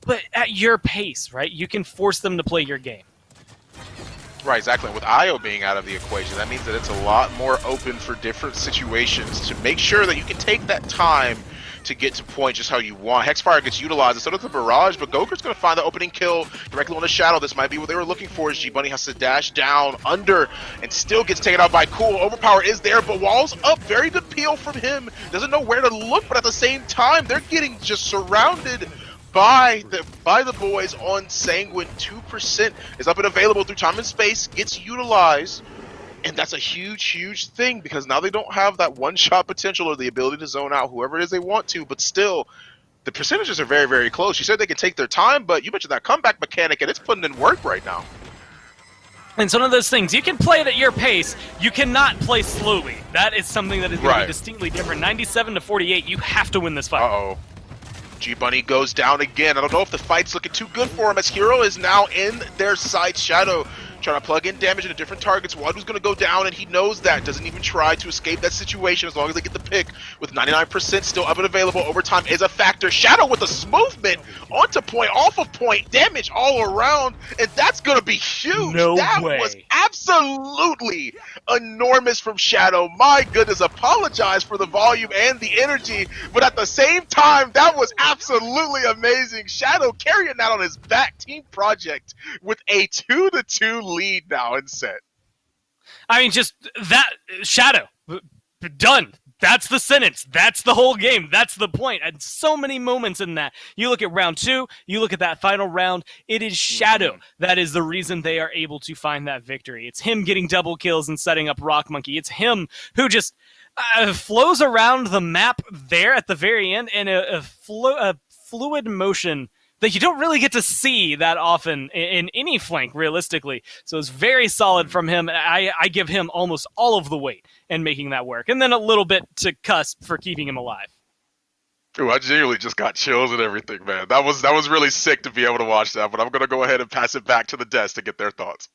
but at your pace, right? You can force them to play your game. Right, exactly. With Io being out of the equation, that means that it's a lot more open for different situations to make sure that you can take that time to get to point just how you want. Hexfire gets utilized instead of the barrage, but Gogurt's going to find the opening kill directly on the shadow. This might be what they were looking for, as G-Bunny has to dash down under and still gets taken out by Cool. Overpower is there, but Wall's up. Very good peel from him. Doesn't know where to look, but at the same time, they're getting just surrounded by the boys on Sanguine. 2% is up and available through time and space, gets utilized. And that's a huge, huge thing, because now they don't have that one-shot potential or the ability to zone out whoever it is they want to, but still, the percentages are very, very close. You said they can take their time, but you mentioned that comeback mechanic, and it's putting in work right now. And it's one of those things, you can play it at your pace, you cannot play slowly. That is something that is going to be distinctly different. 97-48, you have to win this fight. Uh-oh. G-Bunny goes down again. I don't know if the fight's looking too good for him, as Hero is now in their sight. Shadow trying to plug in damage into different targets. Wadu's going to go down, and he knows that. Doesn't even try to escape that situation as long as they get the pick. With 99% still up and available, overtime is a factor. Shadow with a movement onto point, off of point, damage all around, and that's going to be huge. That was absolutely enormous from Shadow. My goodness, apologize for the volume and the energy, but at the same time, that was absolutely amazing. Shadow carrying that on his back. Team Project with a 2-2 lead now in set. I mean, just that Shadow done. That's the sentence. That's the whole game. That's the point. And so many moments in that. You look at round 2, you look at that final round, it is Shadow that is the reason they are able to find that victory. It's him getting double kills and setting up Rock Monkey. It's him who just flows around the map there at the very end in a fluid motion that you don't really get to see that often in any flank, realistically. So it's very solid from him. I give him almost all of the weight in making that work. And then a little bit to Cusp for keeping him alive. Ooh, I genuinely just got chills and everything, man. That was really sick to be able to watch that, but I'm going to go ahead and pass it back to the desk to get their thoughts.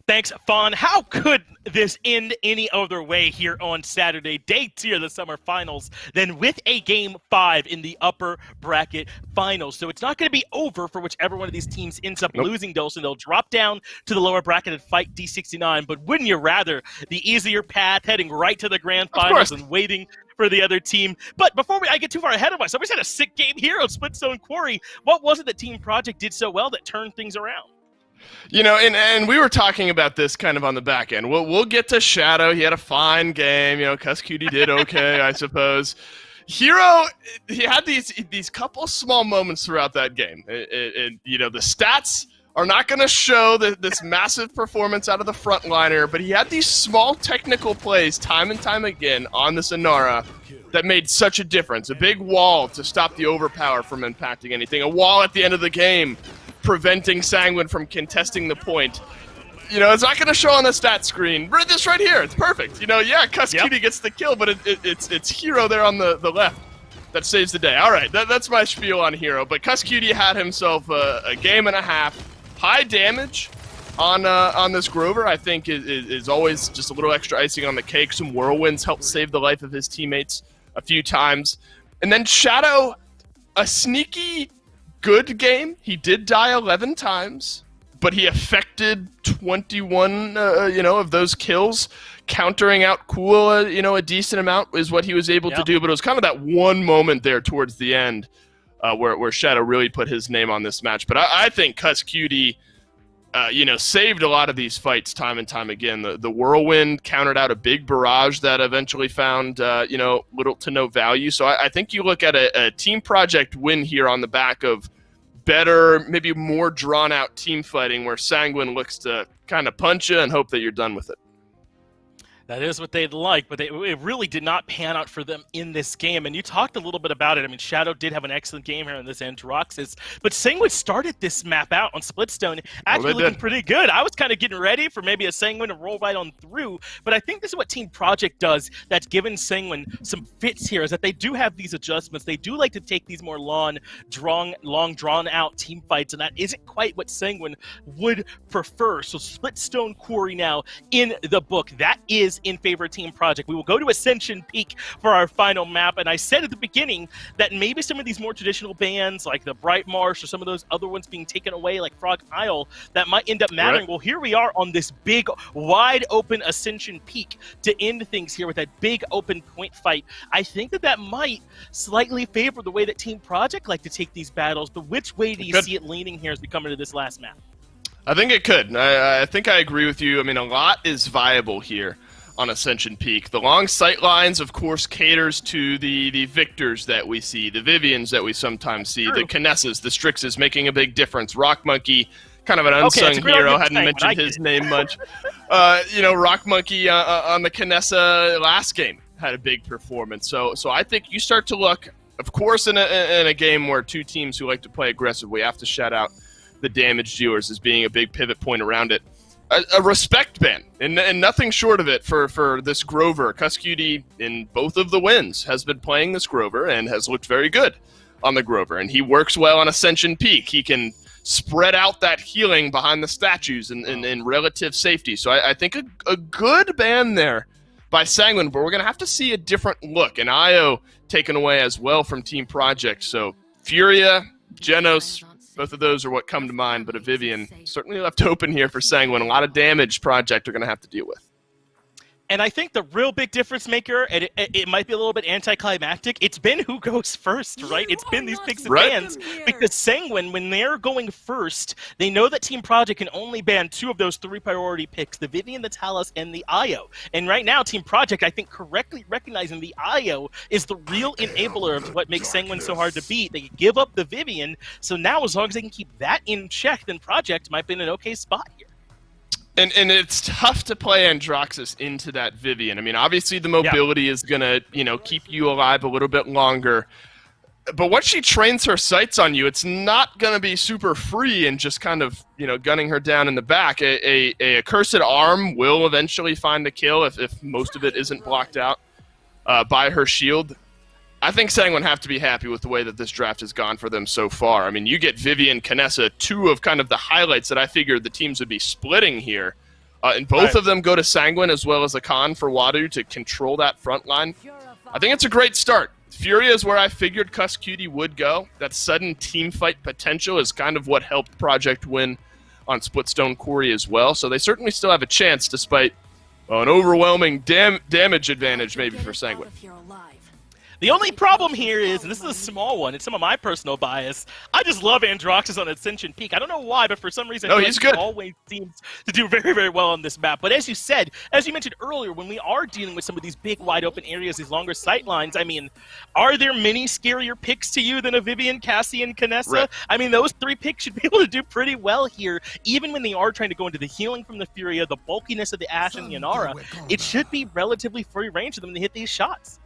Thanks, Fawn. How could this end any other way here on Saturday, day 2 of the summer finals, than with a Game 5 in the upper bracket finals? So it's not going to be over for whichever one of these teams ends up losing, Dolson. They'll drop down to the lower bracket and fight D69. But wouldn't you rather the easier path, heading right to the grand finals and waiting for the other team? But before I get too far ahead of myself, we just had a sick game here on Splitstone Quarry. What was it that Team Project did so well that turned things around? You know, and we were talking about this kind of on the back end. We'll get to Shadow. He had a fine game. You know, Cuss Cutie did okay, I suppose. Hero, he had these couple small moments throughout that game. You know, the stats are not going to show this massive performance out of the frontliner, but he had these small technical plays time and time again on the Sonara that made such a difference. A big wall to stop the overpower from impacting anything. A wall at the end of the game preventing Sanguine from contesting the point. You know, it's not going to show on the stat screen. This right here, it's perfect. You know, yeah, Cuss Cutie gets the kill, but it's Hero there on the left that saves the day. All right, that's my spiel on Hero. But Cuss Cutie had himself a game and a half. High damage on this Grover, I think, is always just a little extra icing on the cake. Some whirlwinds helped save the life of his teammates a few times. And then Shadow, a sneaky good game. He did die 11 times, but he affected 21, of those kills. Countering out Cool, a decent amount is what he was able to do. But it was kind of that one moment there towards the end where Shadow really put his name on this match. But I think Cuss Cutie, saved a lot of these fights time and time again. The Whirlwind countered out a big barrage that eventually found, little to no value. So I think you look at a Team Project win here on the back of better, maybe more drawn-out team fighting where Sanguine looks to kind of punch you and hope that you're done with it. That is what they'd like, but it really did not pan out for them in this game. And you talked a little bit about it. I mean, Shadow did have an excellent game here on this end, Roxas, but Sanguine started this map out on Splitstone actually looking pretty good. I was kind of getting ready for maybe a Sanguine to roll right on through, but I think this is what Team Project does that's given Sanguine some fits here, is that they do have these adjustments. They do like to take these more long drawn-out team fights, and that isn't quite what Sanguine would prefer. So Splitstone Quarry now in the book. That is in favor of Team Project. We will go to Ascension Peak for our final map, and I said at the beginning that maybe some of these more traditional bands like the Bright Marsh or some of those other ones being taken away like Frog Isle, that might end up mattering. Right. Well, here we are on this big wide open Ascension Peak to end things here with that big open point fight. I think that might slightly favor the way that Team Project like to take these battles, but which way do you see it leaning here as we come into this last map? I think it could. I think I agree with you. I mean, a lot is viable here on Ascension Peak. The long sight lines, of course, caters to the Victors that we see, the Vivians that we sometimes see, the Kinessas, the Strixes making a big difference. Rock Monkey, kind of an unsung hero, hadn't mentioned his name much. Rock Monkey on the Kinessa last game had a big performance. So I think you start to look, of course, in a game where two teams who like to play aggressive, we have to shout out the damage dealers as being a big pivot point around it. A respect ban, and nothing short of it for this Grover. Cuss Cutie, in both of the wins, has been playing this Grover and has looked very good on the Grover. And he works well on Ascension Peak. He can spread out that healing behind the statues in relative safety. So I think a good ban there by Sanguine, but we're going to have to see a different look. And Io taken away as well from Team Project. So Furia, Genos, both of those are what come to mind, but a Vivian certainly left open here for Sanguine. A lot of damage Project are going to have to deal with. And I think the real big difference maker, and it might be a little bit anticlimactic, it's been who goes first, right? It's been these picks and bans. Because Sanguine, when they're going first, they know that Team Project can only ban 2 of those 3 priority picks, the Vivian, the Talus, and the Io. And right now, Team Project, I think, correctly recognizing the Io is the real enabler of what makes Sanguine so hard to beat. They give up the Vivian, so now as long as they can keep that in check, then Project might be in an okay spot here. And it's tough to play Androxus into that Vivian. I mean, obviously the mobility is going to, keep you alive a little bit longer. But once she trains her sights on you, it's not going to be super free and just kind of, gunning her down in the back. A accursed arm will eventually find the kill if most of it isn't blocked out by her shield. I think Sanguine have to be happy with the way that this draft has gone for them so far. I mean, you get Vivian, Kinessa, 2 of kind of the highlights that I figured the teams would be splitting here And both of them go to Sanguine as well as a Khan for Wadu to control that front line. I think it's a great start. Furia is where I figured Cuss Cutie would go. That sudden team fight potential is kind of what helped Project win on Splitstone Quarry as well. So they certainly still have a chance despite an overwhelming damage advantage maybe for Sanguine. The only problem here is, and this is a small one, it's some of my personal bias, I just love Androxus on Ascension Peak. I don't know why, but for some reason he's good. He always seems to do very, very well on this map. But as you said, as you mentioned earlier, when we are dealing with some of these big, wide open areas, these longer sight lines, I mean, are there many scarier picks to you than a Vivian, Cassie, and Kinessa? Right. I mean, those 3 picks should be able to do pretty well here, even when they are trying to go into the healing from the Furia, the bulkiness of the Ashe and the Inara. It should be relatively free range for them to hit these shots.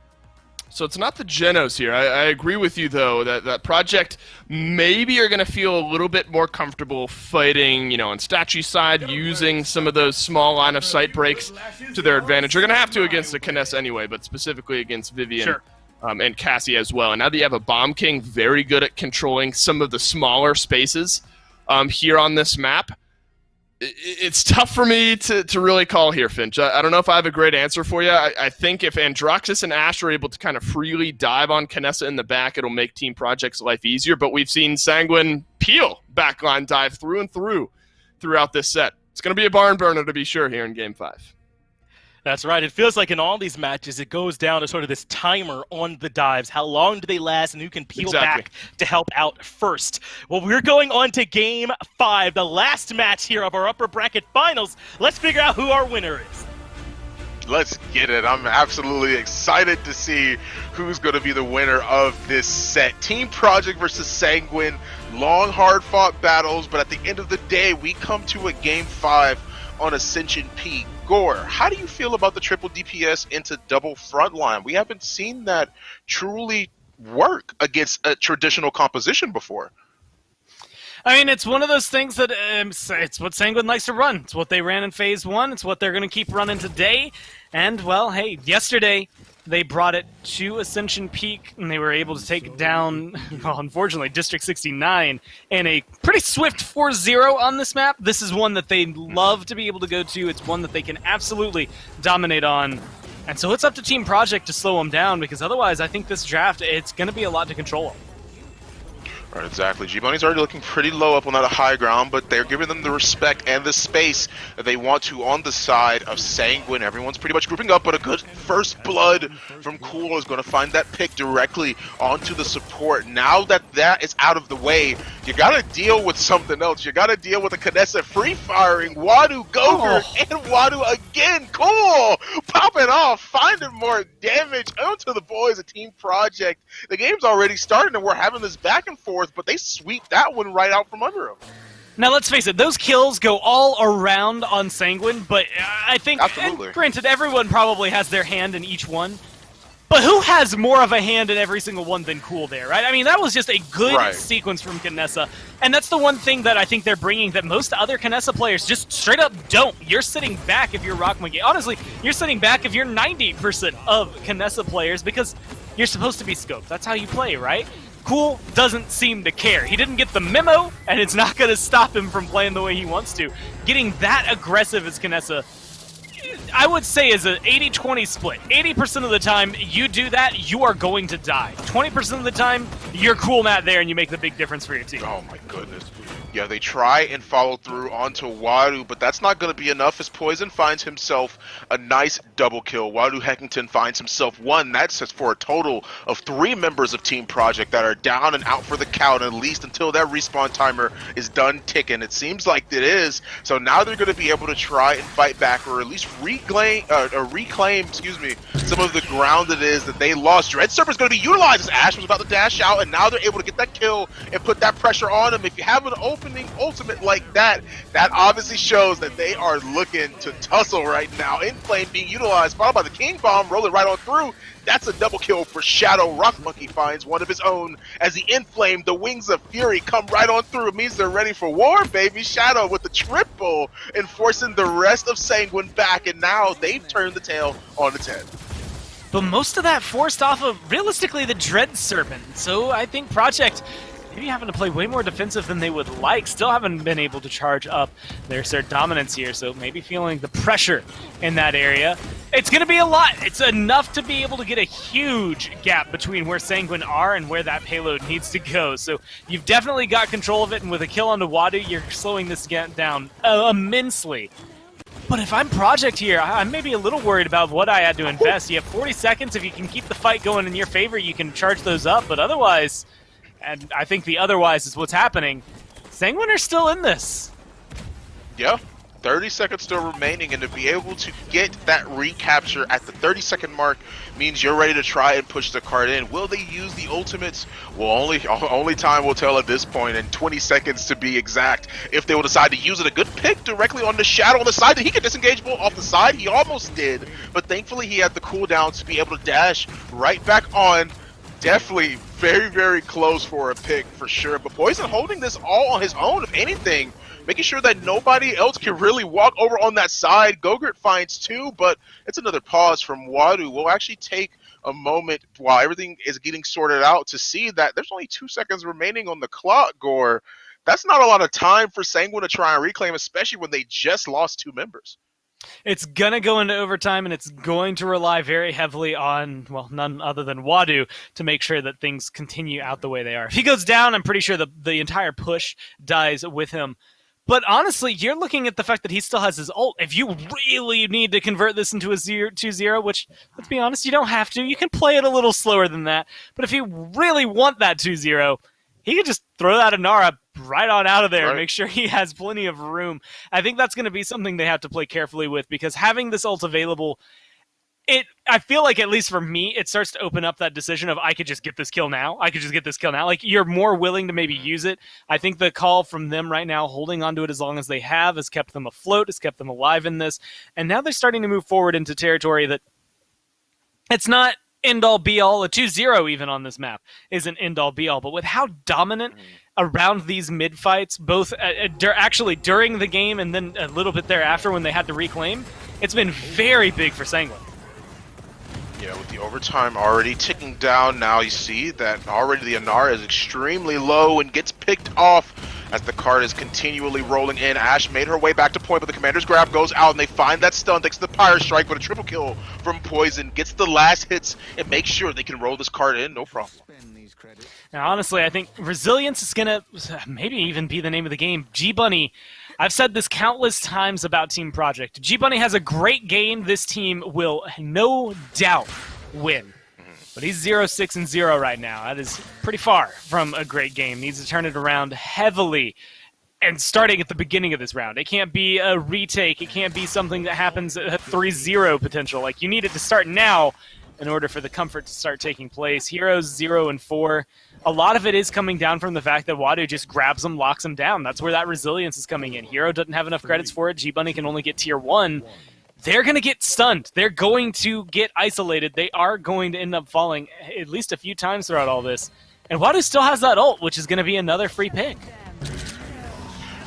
So it's not the Genos here. I agree with you, though, that Project maybe are going to feel a little bit more comfortable fighting, on Statue side, using some of those small line-of-sight breaks to their advantage. They're going to have to against the Kinessa anyway, but specifically against Vivian and Cassie as well. And now that you have a Bomb King very good at controlling some of the smaller spaces here on this map, it's tough for me to really call here, Finch. I don't know if I have a great answer for you. I think if Androxus and Ashe are able to kind of freely dive on Kinessa in the back, it'll make Team Project's life easier. But we've seen Sanguine peel backline dive through and throughout this set. It's going to be a barn burner to be sure here in Game 5. That's right. It feels like in all these matches, it goes down to sort of this timer on the dives. How long do they last, and who can peel back to help out first? Well, we're going on to Game 5, the last match here of our upper bracket finals. Let's figure out who our winner is. Let's get it. I'm absolutely excited to see who's going to be the winner of this set. Team Project versus Sanguine. Long, hard-fought battles, but at the end of the day, we come to a Game 5 on Ascension Peak. Gore, how do you feel about the triple DPS into double frontline? We haven't seen that truly work against a traditional composition before. I mean, it's one of those things that it's what Sanguine likes to run. It's what they ran in Phase 1. It's what they're going to keep running today. And, well, hey, yesterday they brought it to Ascension Peak, and they were able to take down, well, unfortunately, District 69 in a pretty swift 4-0 on this map. This is one that they love to be able to go to. It's one that they can absolutely dominate on. And so it's up to Team Project to slow them down, because otherwise I think this draft, it's going to be a lot to control them. Right, exactly. G-Bunny's already looking pretty low up on that high ground, but they're giving them the respect and the space that they want to on the side of Sanguine. Everyone's pretty much grouping up, but a good first blood from Cool is going to find that pick directly onto the support. Now that that is out of the way, you got to deal with something else. You got to deal with the Kinessa free-firing Wadu Gogurt and Wadu again. Cool! Popping off, finding more damage onto the boys at Team Project. The game's already started, and we're having this back and forth, but they sweep that one right out from under them. Now, let's face it, those kills go all around on Sanguine, but I think, granted, everyone probably has their hand in each one, but who has more of a hand in every single one than Cool there, right? I mean, that was just a good sequence from Kinessa, and that's the one thing that I think they're bringing that most other Kinessa players just straight up don't. You're sitting back if you're Rock Monkey. Honestly, you're sitting back if you're 90% of Kinessa players because you're supposed to be scoped. That's how you play, right? Cool doesn't seem to care. He didn't get the memo, and it's not going to stop him from playing the way he wants to. Getting that aggressive as Kinessa, I would say, is an 80-20 split. 80% of the time you do that, you are going to die. 20% of the time, you're Cool Matt there, and you make the big difference for your team. Oh my goodness. Yeah, they try and follow through onto Wadu, but that's not going to be enough as Poison finds himself a nice double kill. Wadu Heckington finds himself one. That's for a total of 3 members of Team Project that are down and out for the count, at least until that respawn timer is done ticking. It seems like it is. So now they're going to be able to try and fight back, or at least reclaim some of the ground it is that they lost. Dread Serpent is going to be utilized as Ashe was about to dash out, and now they're able to get that kill and put that pressure on him. If you have an opening ultimate like that, that obviously shows that they are looking to tussle right now. Inflame being utilized, followed by the King Bomb, rolling right on through. That's a double kill for Shadow. Rock Monkey finds one of his own as the Inflame, the Wings of Fury, come right on through. It means they're ready for war, baby. Shadow with the triple, enforcing the rest of Sanguine back, and now they've turned the tail on its head. But most of that forced off of, realistically, the Dread Serpent. So I think Project, maybe having to play way more defensive than they would like. Still haven't been able to charge up their dominance here, so maybe feeling the pressure in that area. It's going to be a lot. It's enough to be able to get a huge gap between where Sanguine are and where that payload needs to go. So you've definitely got control of it, and with a kill onto Wadu, you're slowing this down immensely. But if I'm Project here, I'm maybe a little worried about what I had to invest. You have 40 seconds. If you can keep the fight going in your favor, you can charge those up. But otherwise, and I think the otherwise is what's happening, Sanguine are still in this. Yeah. 30 seconds still remaining, and to be able to get that recapture at the 30-second mark means you're ready to try and push the card in. Will they use the ultimates? Well, only time will tell at this point, and 20 seconds to be exact. If they will decide to use it, a good pick directly on the Shadow on the side. He could disengage Bolt off the side. He almost did, but thankfully he had the cooldown to be able to dash right back on. Definitely very, very close for a pick for sure. But Poison holding this all on his own, if anything, making sure that nobody else can really walk over on that side. Gogurt finds 2, but it's another pause from Wadu. We'll actually take a moment while everything is getting sorted out to see that there's only 2 seconds remaining on the clock, Gore. That's not a lot of time for Sanguine to try and reclaim, especially when they just lost 2 members. It's going to go into overtime, and it's going to rely very heavily on, well, none other than Wadu to make sure that things continue out the way they are. If he goes down, I'm pretty sure the entire push dies with him. But honestly, you're looking at the fact that he still has his ult. If you really need to convert this into a 2-0, which, let's be honest, you don't have to. You can play it a little slower than that. But if you really want that 2-0, he could just throw that Inara right on out of there and make sure he has plenty of room. I think that's going to be something they have to play carefully with, because having this ult available, I feel like, at least for me, it starts to open up that decision of I could just get this kill now. I could just get this kill now. Like, you're more willing to maybe use it. I think the call from them right now, holding onto it as long as they have, has kept them afloat, has kept them alive in this. And now they're starting to move forward into territory that it's not end-all be-all. A 2-0 even on this map isn't end-all be-all. But with how dominant around these mid-fights, both actually during the game and then a little bit thereafter when they had to reclaim, it's been very big for Sanguine. Yeah, with the overtime already ticking down now, you see that already the Inara is extremely low and gets picked off as the card is continually rolling in. Ashe made her way back to point, but the commander's grab goes out, and they find that stun thanks to the Pyre Strike, but a triple kill from Poison gets the last hits and makes sure they can roll this card in, no problem. Now, honestly, I think Resilience is going to maybe even be the name of the game. G-Bunny, I've said this countless times about Team Project. G-Bunny has a great game. This team will no doubt win. But he's 0-6-0 right now. That is pretty far from a great game. Needs to turn it around heavily and starting at the beginning of this round. It can't be a retake. It can't be something that happens at 3-0 potential. Like, you need it to start now in order for the comfort to start taking place. Heroes 0-4. A lot of it is coming down from the fact that Wadu just grabs them, locks them down. That's where that resilience is coming in. Hero doesn't have enough credits for it. G-Bunny can only get tier 1. They're going to get stunned. They're going to get isolated. They are going to end up falling at least a few times throughout all this. And Wadu still has that ult, which is going to be another free pick.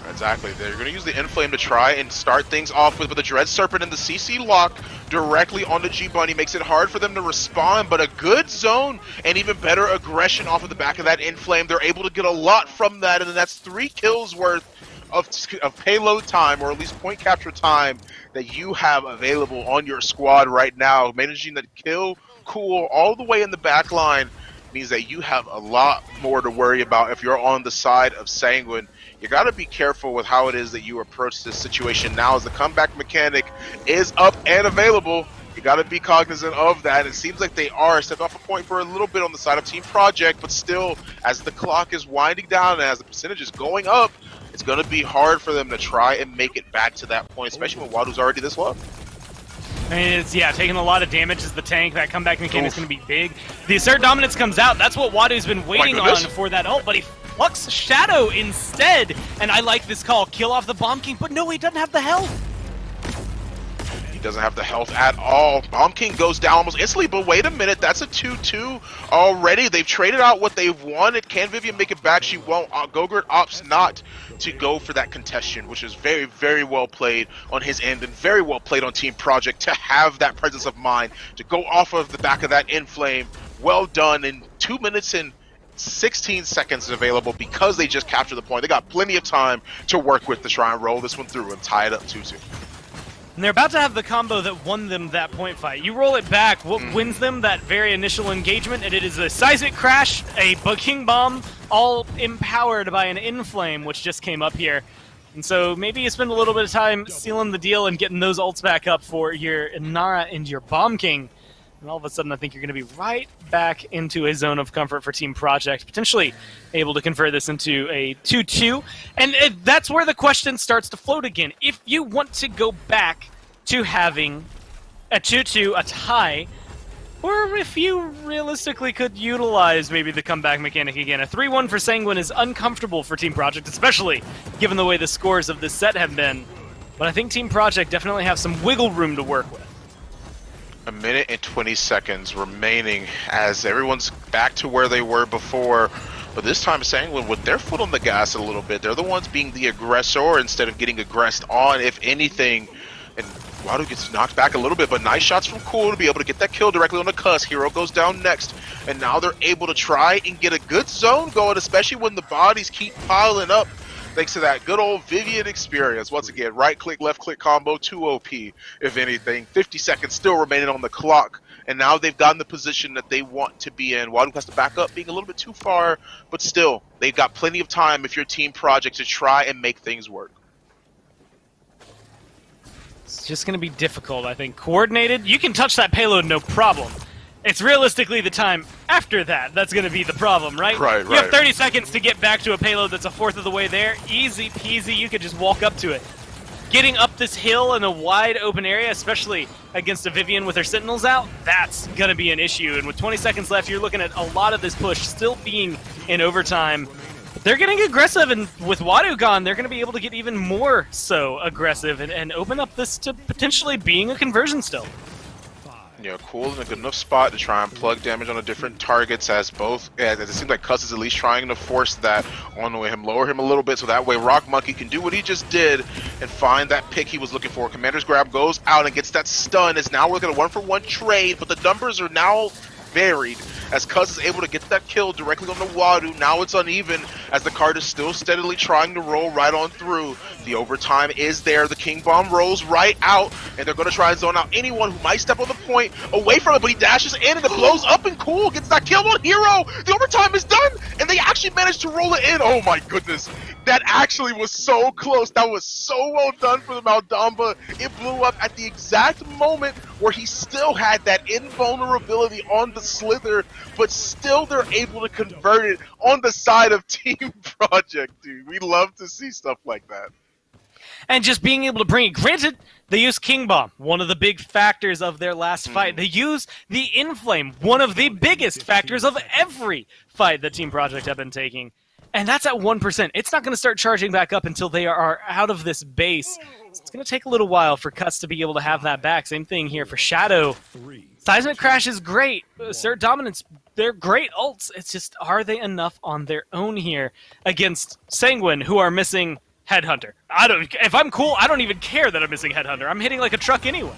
Exactly. They're going to use the Inflame to try and start things off with, but the Dread Serpent and the CC lock directly onto G-Bunny makes it hard for them to respond, but a good zone and even better aggression off of the back of that Inflame. They're able to get a lot from that, and that's 3 kills worth of payload time, or at least point capture time, that you have available on your squad right now. Managing that kill cool all the way in the back line means that you have a lot more to worry about if you're on the side of Sanguine. You got to be careful with how it is that you approach this situation now, as the comeback mechanic is up and available. You got to be cognizant of that. It seems like they are stepped off a point for a little bit on the side of Team Project, but still, as the clock is winding down and as the percentage is going up, it's going to be hard for them to try and make it back to that point, especially when Wadu's already this low. And it's, taking a lot of damage as the tank. That comeback mechanic is going to be big. The Assert Dominance comes out. That's what Wadu's been waiting on for that ult, but he plucks Shadow instead. And I like this call. Kill off the Bomb King, but no, he doesn't have the health. He doesn't have the health at all. Bomb King goes down almost instantly, but wait a minute, that's a 2-2 already. They've traded out what they've wanted. Can Vivian make it back? She won't. Gogurt opts not to go for that contestation, which is very, very well played on his end and very well played on Team Project to have that presence of mind to go off of the back of that Inflame. Well done. In 2 minutes and 16 seconds available because they just captured the point. They got plenty of time to work with to try and roll this one through and tie it up 2-2. And they're about to have the combo that won them that point fight. You roll it back, what wins them that very initial engagement, and it is a seismic crash, a King Bomb, all empowered by an Inflame, which just came up here. And so maybe you spend a little bit of time sealing the deal and getting those ults back up for your Inara and your Bomb King. And all of a sudden, I think you're going to be right back into a zone of comfort for Team Project, potentially able to convert this into a 2-2. And that's where the question starts to float again. If you want to go back to having a 2-2, a tie, or if you realistically could utilize maybe the comeback mechanic again. A 3-1 for Sanguine is uncomfortable for Team Project, especially given the way the scores of this set have been. But I think Team Project definitely have some wiggle room to work with. A minute and 20 seconds remaining as everyone's back to where they were before. But this time, Sanguine, with their foot on the gas a little bit, they're the ones being the aggressor instead of getting aggressed on, if anything. And Wadu gets knocked back a little bit, but nice shots from Cool to be able to get that kill directly on the cuss. Hero goes down next, and now they're able to try and get a good zone going, especially when the bodies keep piling up. Thanks to that good old Vivian experience. Once again, right-click, left-click combo, 2 OP, if anything. 50 seconds still remaining on the clock, and now they've gotten the position that they want to be in. Wadu has to back up, being a little bit too far, but still, they've got plenty of time if you're Team Project to try and make things work. It's just going to be difficult, I think. Coordinated, you can touch that payload, no problem. It's realistically the time after that that's going to be the problem, right? Right. You have 30 seconds to get back to a payload that's a fourth of the way there. Easy peasy, you could just walk up to it. Getting up this hill in a wide open area, especially against a Vivian with her Sentinels out, that's going to be an issue. And with 20 seconds left, you're looking at a lot of this push still being in overtime. But they're getting aggressive, and with Wadu gone, they're going to be able to get even more so aggressive and open up this to potentially being a conversion still. Yeah, Cool in a good enough spot to try and plug damage on the different targets as it seems like Cuss is at least trying to force that on him, lower him a little bit so that way Rock Monkey can do what he just did and find that pick he was looking for. Commander's Grab goes out and gets that stun. Is now we're going to 1-for-1 trade, but the numbers are now varied as Cuz is able to get that kill directly on the Wadu. Now it's uneven as the card is still steadily trying to roll right on through. The overtime is there. The King Bomb rolls right out, and they're going to try and zone out anyone who might step on the point away from it, but he dashes in and it blows up, and Cool gets that kill on Hero. The overtime is done, and they actually managed to roll it in. Oh my goodness. That actually was so close. That was so well done for the Maldamba. It blew up at the exact moment where he still had that invulnerability on the Slither, but still they're able to convert it on the side of Team Project, dude. We love to see stuff like that. And just being able to bring it. Granted, they use King Bomb, one of the big factors of their last fight. They use the Inflame, one of the biggest factors of every fight that Team Project have been taking. And that's at 1%. It's not going to start charging back up until they are out of this base. So it's going to take a little while for Cuts to be able to have that back. Same thing here for Shadow. Seismic Crash is great. Assert Dominance, they're great ults. It's just, are they enough on their own here against Sanguine, who are missing Headhunter? If I'm Cool, I don't even care that I'm missing Headhunter. I'm hitting like a truck anyway.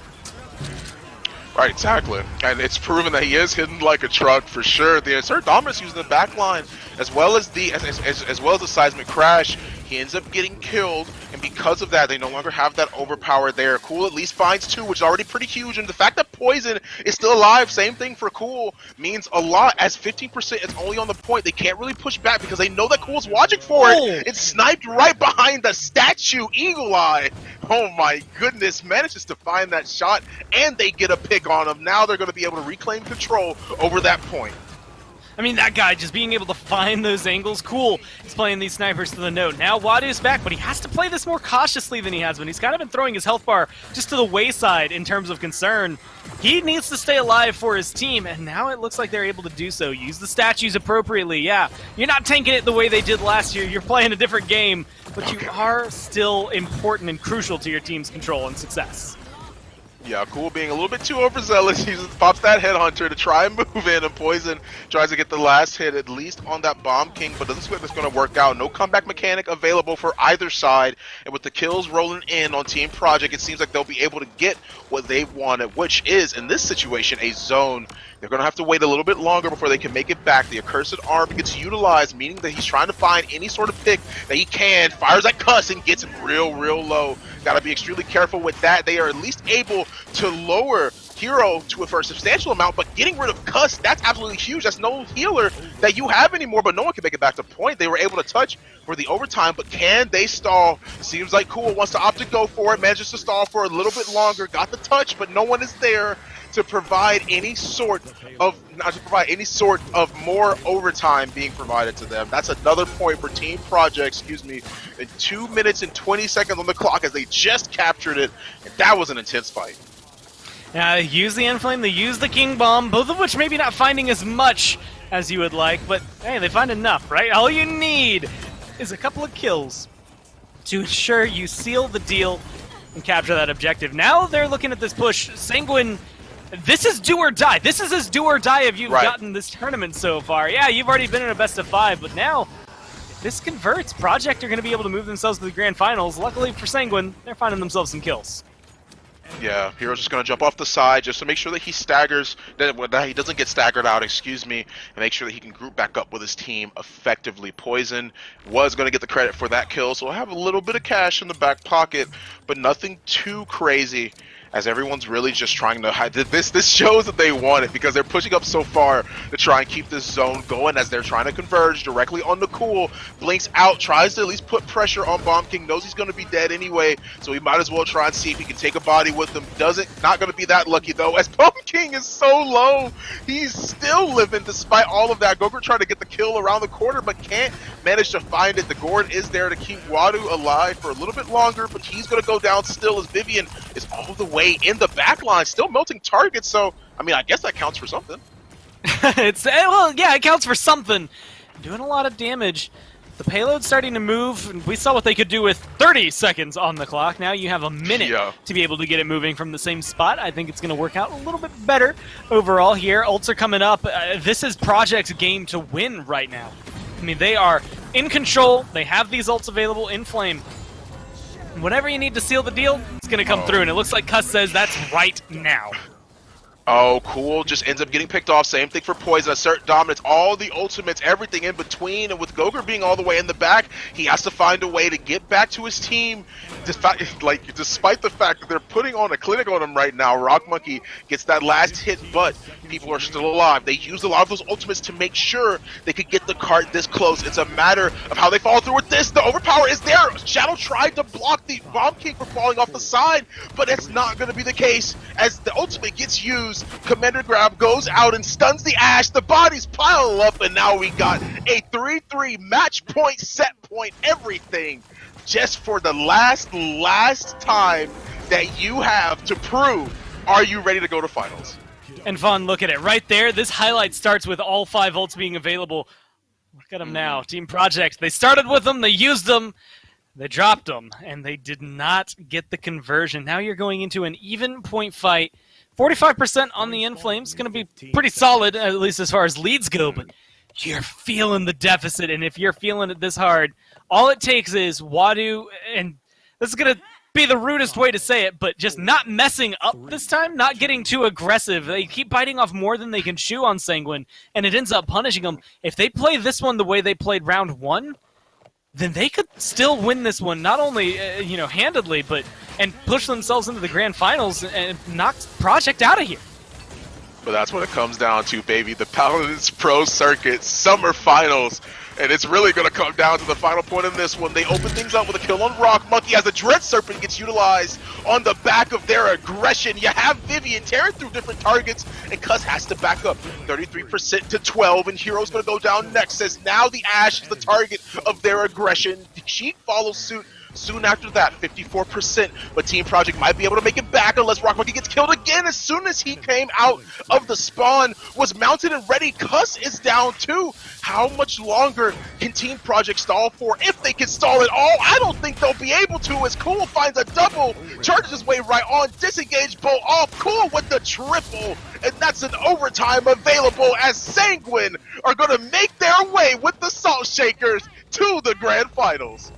Right, exactly. And it's proven that he is hitting like a truck for sure. The Assert Dominance using the back line as well as the Seismic Crash. He ends up getting killed, and because of that, they no longer have that overpower there. Cool at least finds 2, which is already pretty huge, and the fact that Poison is still alive, same thing for Cool, means a lot, as 15% is only on the point. They can't really push back because they know that Cool's watching for it. It's sniped right behind the statue, Eagle Eye. Oh my goodness, manages to find that shot, and they get a pick on him. Now they're going to be able to reclaim control over that point. I mean, that guy just being able to find those angles, Cool. He's playing these snipers to the note. Now Wadu's back, but he has to play this more cautiously than he has been. He's kind of been throwing his health bar just to the wayside in terms of concern. He needs to stay alive for his team, and now it looks like they're able to do so. Use the statues appropriately. Yeah, you're not tanking it the way they did last year. You're playing a different game, but you are still important and crucial to your team's control and success. Yeah, Cool being a little bit too overzealous. He just pops that Headhunter to try and move in, and Poison tries to get the last hit, at least on that Bomb King, but doesn't seem like it's going to work out. No comeback mechanic available for either side, and with the kills rolling in on Team Project, it seems like they'll be able to get what they wanted, which is, in this situation, a zone. They're going to have to wait a little bit longer before they can make it back. The Accursed Arm gets utilized, meaning that he's trying to find any sort of pick that he can, fires at Cuss, and gets him real low. Got to be extremely careful with that. They are at least able to lower Hero for a substantial amount, but getting rid of Cuss, that's absolutely huge. That's no healer that you have anymore, but no one can make it back to point. They were able to touch for the overtime, but can they stall? Seems like Cool wants to opt to go for it, manages to stall for a little bit longer, got the touch, but no one is there to provide any sort of more overtime being provided to them. That's another point for Team Project, in 2 minutes and 20 seconds on the clock as they just captured it, and that was an intense fight. They use the Enflame, they use the King Bomb, both of which maybe not finding as much as you would like, but hey, they find enough, right? All you need is a couple of kills to ensure you seal the deal and capture that objective. Now they're looking at this push. Sanguine, this is do or die. This is as do or die if you've gotten this tournament so far. Yeah, you've already been in a best of 5, but now if this converts, Project are going to be able to move themselves to the grand finals. Luckily for Sanguine, they're finding themselves some kills. Yeah, Hero's just going to jump off the side just to make sure that he staggers, that he doesn't get staggered out, and make sure that he can group back up with his team effectively. Poison was going to get the credit for that kill, so we'll have a little bit of cash in the back pocket, but nothing too crazy, as everyone's really just trying to hide. This shows that they want it, because they're pushing up so far to try and keep this zone going as they're trying to converge directly on the Cool. Blinks out, tries to at least put pressure on Bomb King, knows he's going to be dead anyway, so he might as well try and see if he can take a body with him. Not going to be that lucky though, as Bomb King is so low. He's still living despite all of that. Gogurt trying to get the kill around the corner, but can't manage to find it. The Gourd is there to keep Wadu alive for a little bit longer, but he's going to go down still as Vivian is all the way in the back line, still melting targets, so I mean, I guess that counts for something. It counts for something. Doing a lot of damage. The payload's starting to move, and we saw what they could do with 30 seconds on the clock. Now you have a minute to be able to get it moving from the same spot. I think it's going to work out a little bit better overall here. Ults are coming up. This is Project's game to win right now. I mean, they are in control. They have these ults available in Flame. Whenever you need to seal the deal, it's going to come through, and it looks like Cuss says that's right now. Oh, Cool just ends up getting picked off. Same thing for Poison. Assert dominance, all the ultimates, everything in between. And with Gogurt being all the way in the back, he has to find a way to get back to his team. Despite the fact that they're putting on a clinic on him right now, Rock Monkey gets that last hit, but people are still alive. They used a lot of those ultimates to make sure they could get the cart this close. It's a matter of how they follow through with this. The overpower is there. Shadow tried to block the Bomb King from falling off the side, but it's not going to be the case as the ultimate gets used. Commander Grab goes out and stuns the Ashe. The bodies pile up, and now we got a 3-3 match point, set point, everything, just for the last time that you have to prove, are you ready to go to finals? And Vaughn, look at it right there. This highlight starts with all 5 ults being available. Look at them now. Team Project, they started with them, they used them, they dropped them, and they did not get the conversion. Now you're going into an even point fight. 45% on the Inflames, going to be pretty solid, at least as far as leads go, but you're feeling the deficit, and if you're feeling it this hard, all it takes is Wadu, and this is going to be the rudest way to say it, but just not messing up this time, not getting too aggressive. They keep biting off more than they can chew on Sanguine, and it ends up punishing them. If they play this one the way they played round 1, then they could still win this one, not only handedly, and push themselves into the grand finals and knock Project out of here. But that's what it comes down to, baby. The Paladins Pro Circuit Summer Finals. And it's really going to come down to the final point in this one. They open things up with a kill on Rock Monkey as the Dread Serpent gets utilized on the back of their aggression. You have Vivian tearing through different targets, and Cuss has to back up 33% to 12, and Hero's going to go down next, as now the Ashe is the target of their aggression. Sheik follows suit Soon after that, 54%, but Team Project might be able to make it back unless Rock Monkey gets killed again. As soon as he came out of the spawn, was mounted and ready. Cuss is down too. How much longer can Team Project stall for? If they can stall at all, I don't think they'll be able to, as Cool finds a double, charges his way right on, disengage, bolt off, Cool with the triple, and that's an overtime available as Sanguine are going to make their way with the Salt Shakers to the Grand Finals.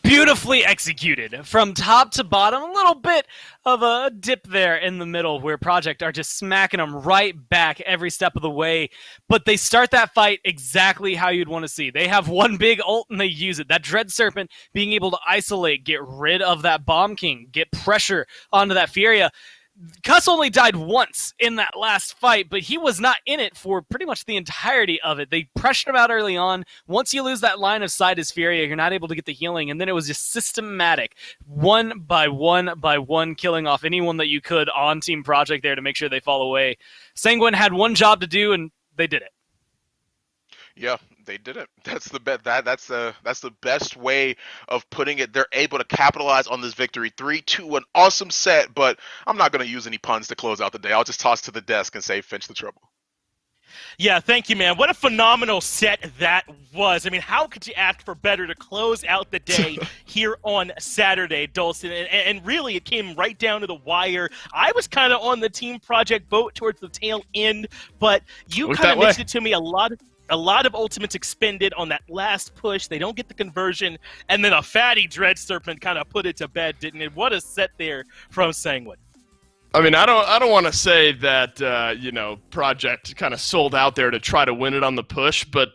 Beautifully executed from top to bottom. A little bit of a dip there in the middle where Project are just smacking them right back every step of the way. But they start that fight exactly how you'd want to see. They have one big ult and they use it. That Dread Serpent being able to isolate, get rid of that Bomb King, get pressure onto that Furia. Cuss only died once in that last fight, but he was not in it for pretty much the entirety of it. They pressured him out early on. Once you lose that line of sight as Furia, you're not able to get the healing, and then it was just systematic, one by one, killing off anyone that you could on Team Project there to make sure they fall away. Sanguine had one job to do, and they did it. Yeah, they did it. That's the best way of putting it. They're able to capitalize on this victory. 3-2, an awesome set, but I'm not going to use any puns to close out the day. I'll just toss to the desk and say, finish the trouble. Yeah, thank you, man. What a phenomenal set that was. I mean, how could you ask for better to close out the day here on Saturday, Dulcin? And really, it came right down to the wire. I was kind of on the Team Project boat towards the tail end, but you kind of mentioned it to me a lot of ultimates expended on that last push. They don't get the conversion, and then a fatty Dread Serpent kind of put it to bed, didn't it? What a set there from Sanguine. I mean, I don't want to say that Project kind of sold out there to try to win it on the push, but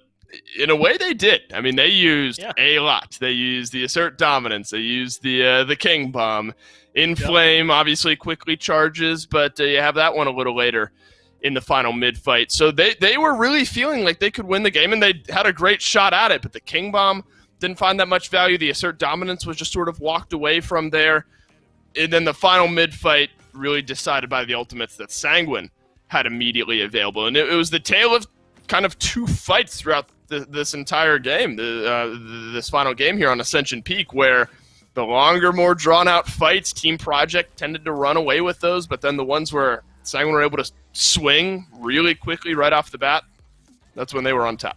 in a way they did. I mean, they used a lot. They used the Assert Dominance. They used the King Bomb. Inflame obviously quickly charges, but you have that one a little later in the final mid-fight. So they were really feeling like they could win the game, and they had a great shot at it, but the King Bomb didn't find that much value. The Assert Dominance was just sort of walked away from there. And then the final mid-fight really decided by the ultimates that Sanguine had immediately available. And it was the tale of kind of two fights throughout this entire game, this final game here on Ascension Peak, where the longer, more drawn-out fights, Team Project tended to run away with those, but then the ones where Sanguine were able to swing really quickly right off the bat, that's when they were on top.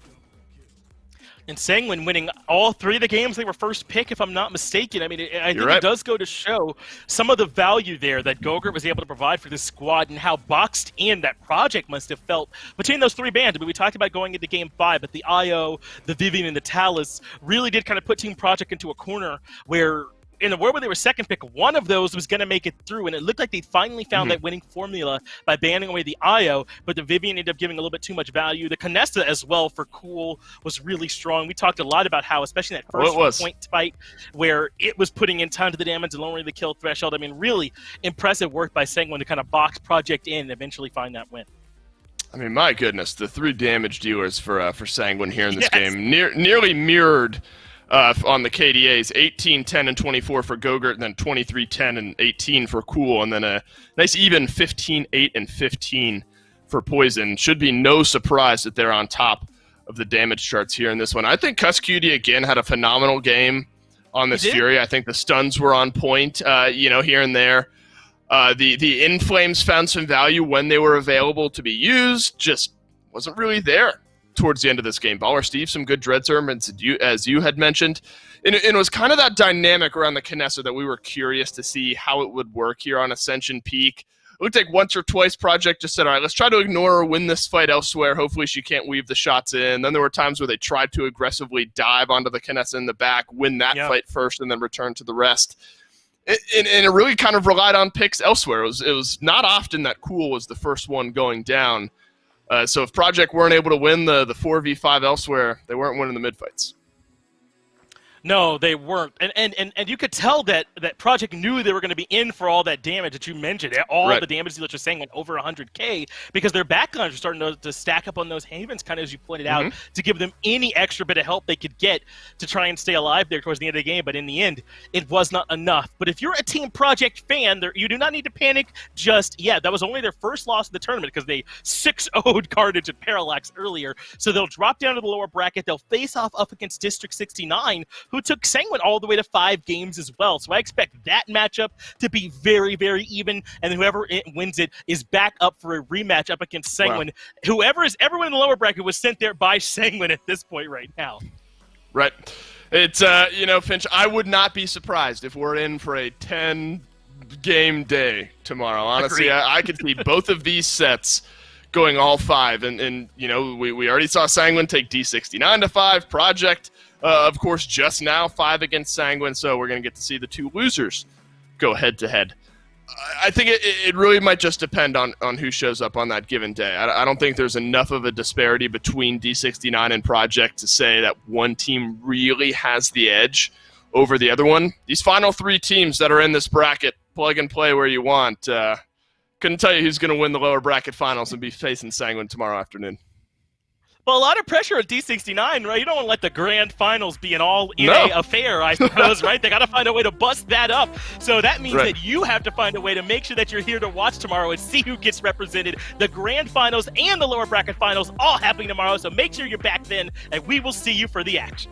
And Sanguine winning all three of the games they were first pick, if I'm not mistaken. I mean, I think it does go to show some of the value there that Gogurt was able to provide for this squad and how boxed in that Project must have felt between those three bands. I mean, we talked about going into Game 5, but the IO, the Vivian, and the Talus really did kind of put Team Project into a corner where in the world where they were second pick, one of those was going to make it through, and it looked like they finally found that winning formula by banning away the IO, but the Vivian ended up giving a little bit too much value. The Canesta as well for Cool was really strong. We talked a lot about how, especially in that first point fight, where it was putting in tons of the damage and lowering the kill threshold. I mean, really impressive work by Sanguine to kind of box Project in and eventually find that win. I mean, my goodness, the 3 damage dealers for Sanguine here in this game nearly mirrored on the KDAs, 18, 10, and 24 for Gogurt, and then 23, 10, and 18 for Cool, and then a nice even 15, 8, and 15 for Poison. Should be no surprise that they're on top of the damage charts here in this one. I think Cuscutie, again, had a phenomenal game on this Fury. I think the stuns were on point, here and there. The Inflames found some value when they were available to be used, just wasn't really there towards the end of this game. Baller Steve, some good Dread Sermons, as you had mentioned. And it was kind of that dynamic around the Canessa that we were curious to see how it would work here on Ascension Peak. It looked like once or twice Project just said, all right, let's try to ignore her, win this fight elsewhere. Hopefully she can't weave the shots in. Then there were times where they tried to aggressively dive onto the Canessa in the back, win that fight first, and then return to the rest. And it really kind of relied on picks elsewhere. It was not often that Cool was the first one going down. So if Project weren't able to win the 4v5 elsewhere, they weren't winning the mid-fights. No, they weren't. And you could tell that Project knew they were going to be in for all that damage that you mentioned. All the damage dealers are saying went over 100K because their backlines are starting to stack up on those havens, kind of as you pointed out, to give them any extra bit of help they could get to try and stay alive there towards the end of the game. But in the end, it was not enough. But if you're a Team Project fan, you do not need to panic just yet. That was only their first loss of the tournament because they 6-0'd Carnage and Parallax earlier. So they'll drop down to the lower bracket. They'll face off up against District 69, who took Sanguine all the way to 5 games as well. So I expect that matchup to be very, very even, and whoever wins it is back up for a rematch up against Sanguine. Wow. Everyone in the lower bracket was sent there by Sanguine at this point right now. Right. It's, Finch, I would not be surprised if we're in for a 10-game day tomorrow. Honestly, I could see both of these sets going all 5. And we already saw Sanguine take D69 to 5. Project, of course, just now 5 against Sanguine. So we're going to get to see the 2 losers go head-to-head. I think it really might just depend on who shows up on that given day. I don't think there's enough of a disparity between D69 and Project to say that one team really has the edge over the other one. These final 3 teams that are in this bracket, plug and play where you want. Couldn't tell you who's going to win the lower bracket finals and be facing Sanguine tomorrow afternoon. Well, a lot of pressure at D69, right? You don't want to let the grand finals be an all-in affair, I suppose, right? They got to find a way to bust that up. So that means that you have to find a way to make sure that you're here to watch tomorrow and see who gets represented. The grand finals and the lower bracket finals all happening tomorrow, so make sure you're back then, and we will see you for the action.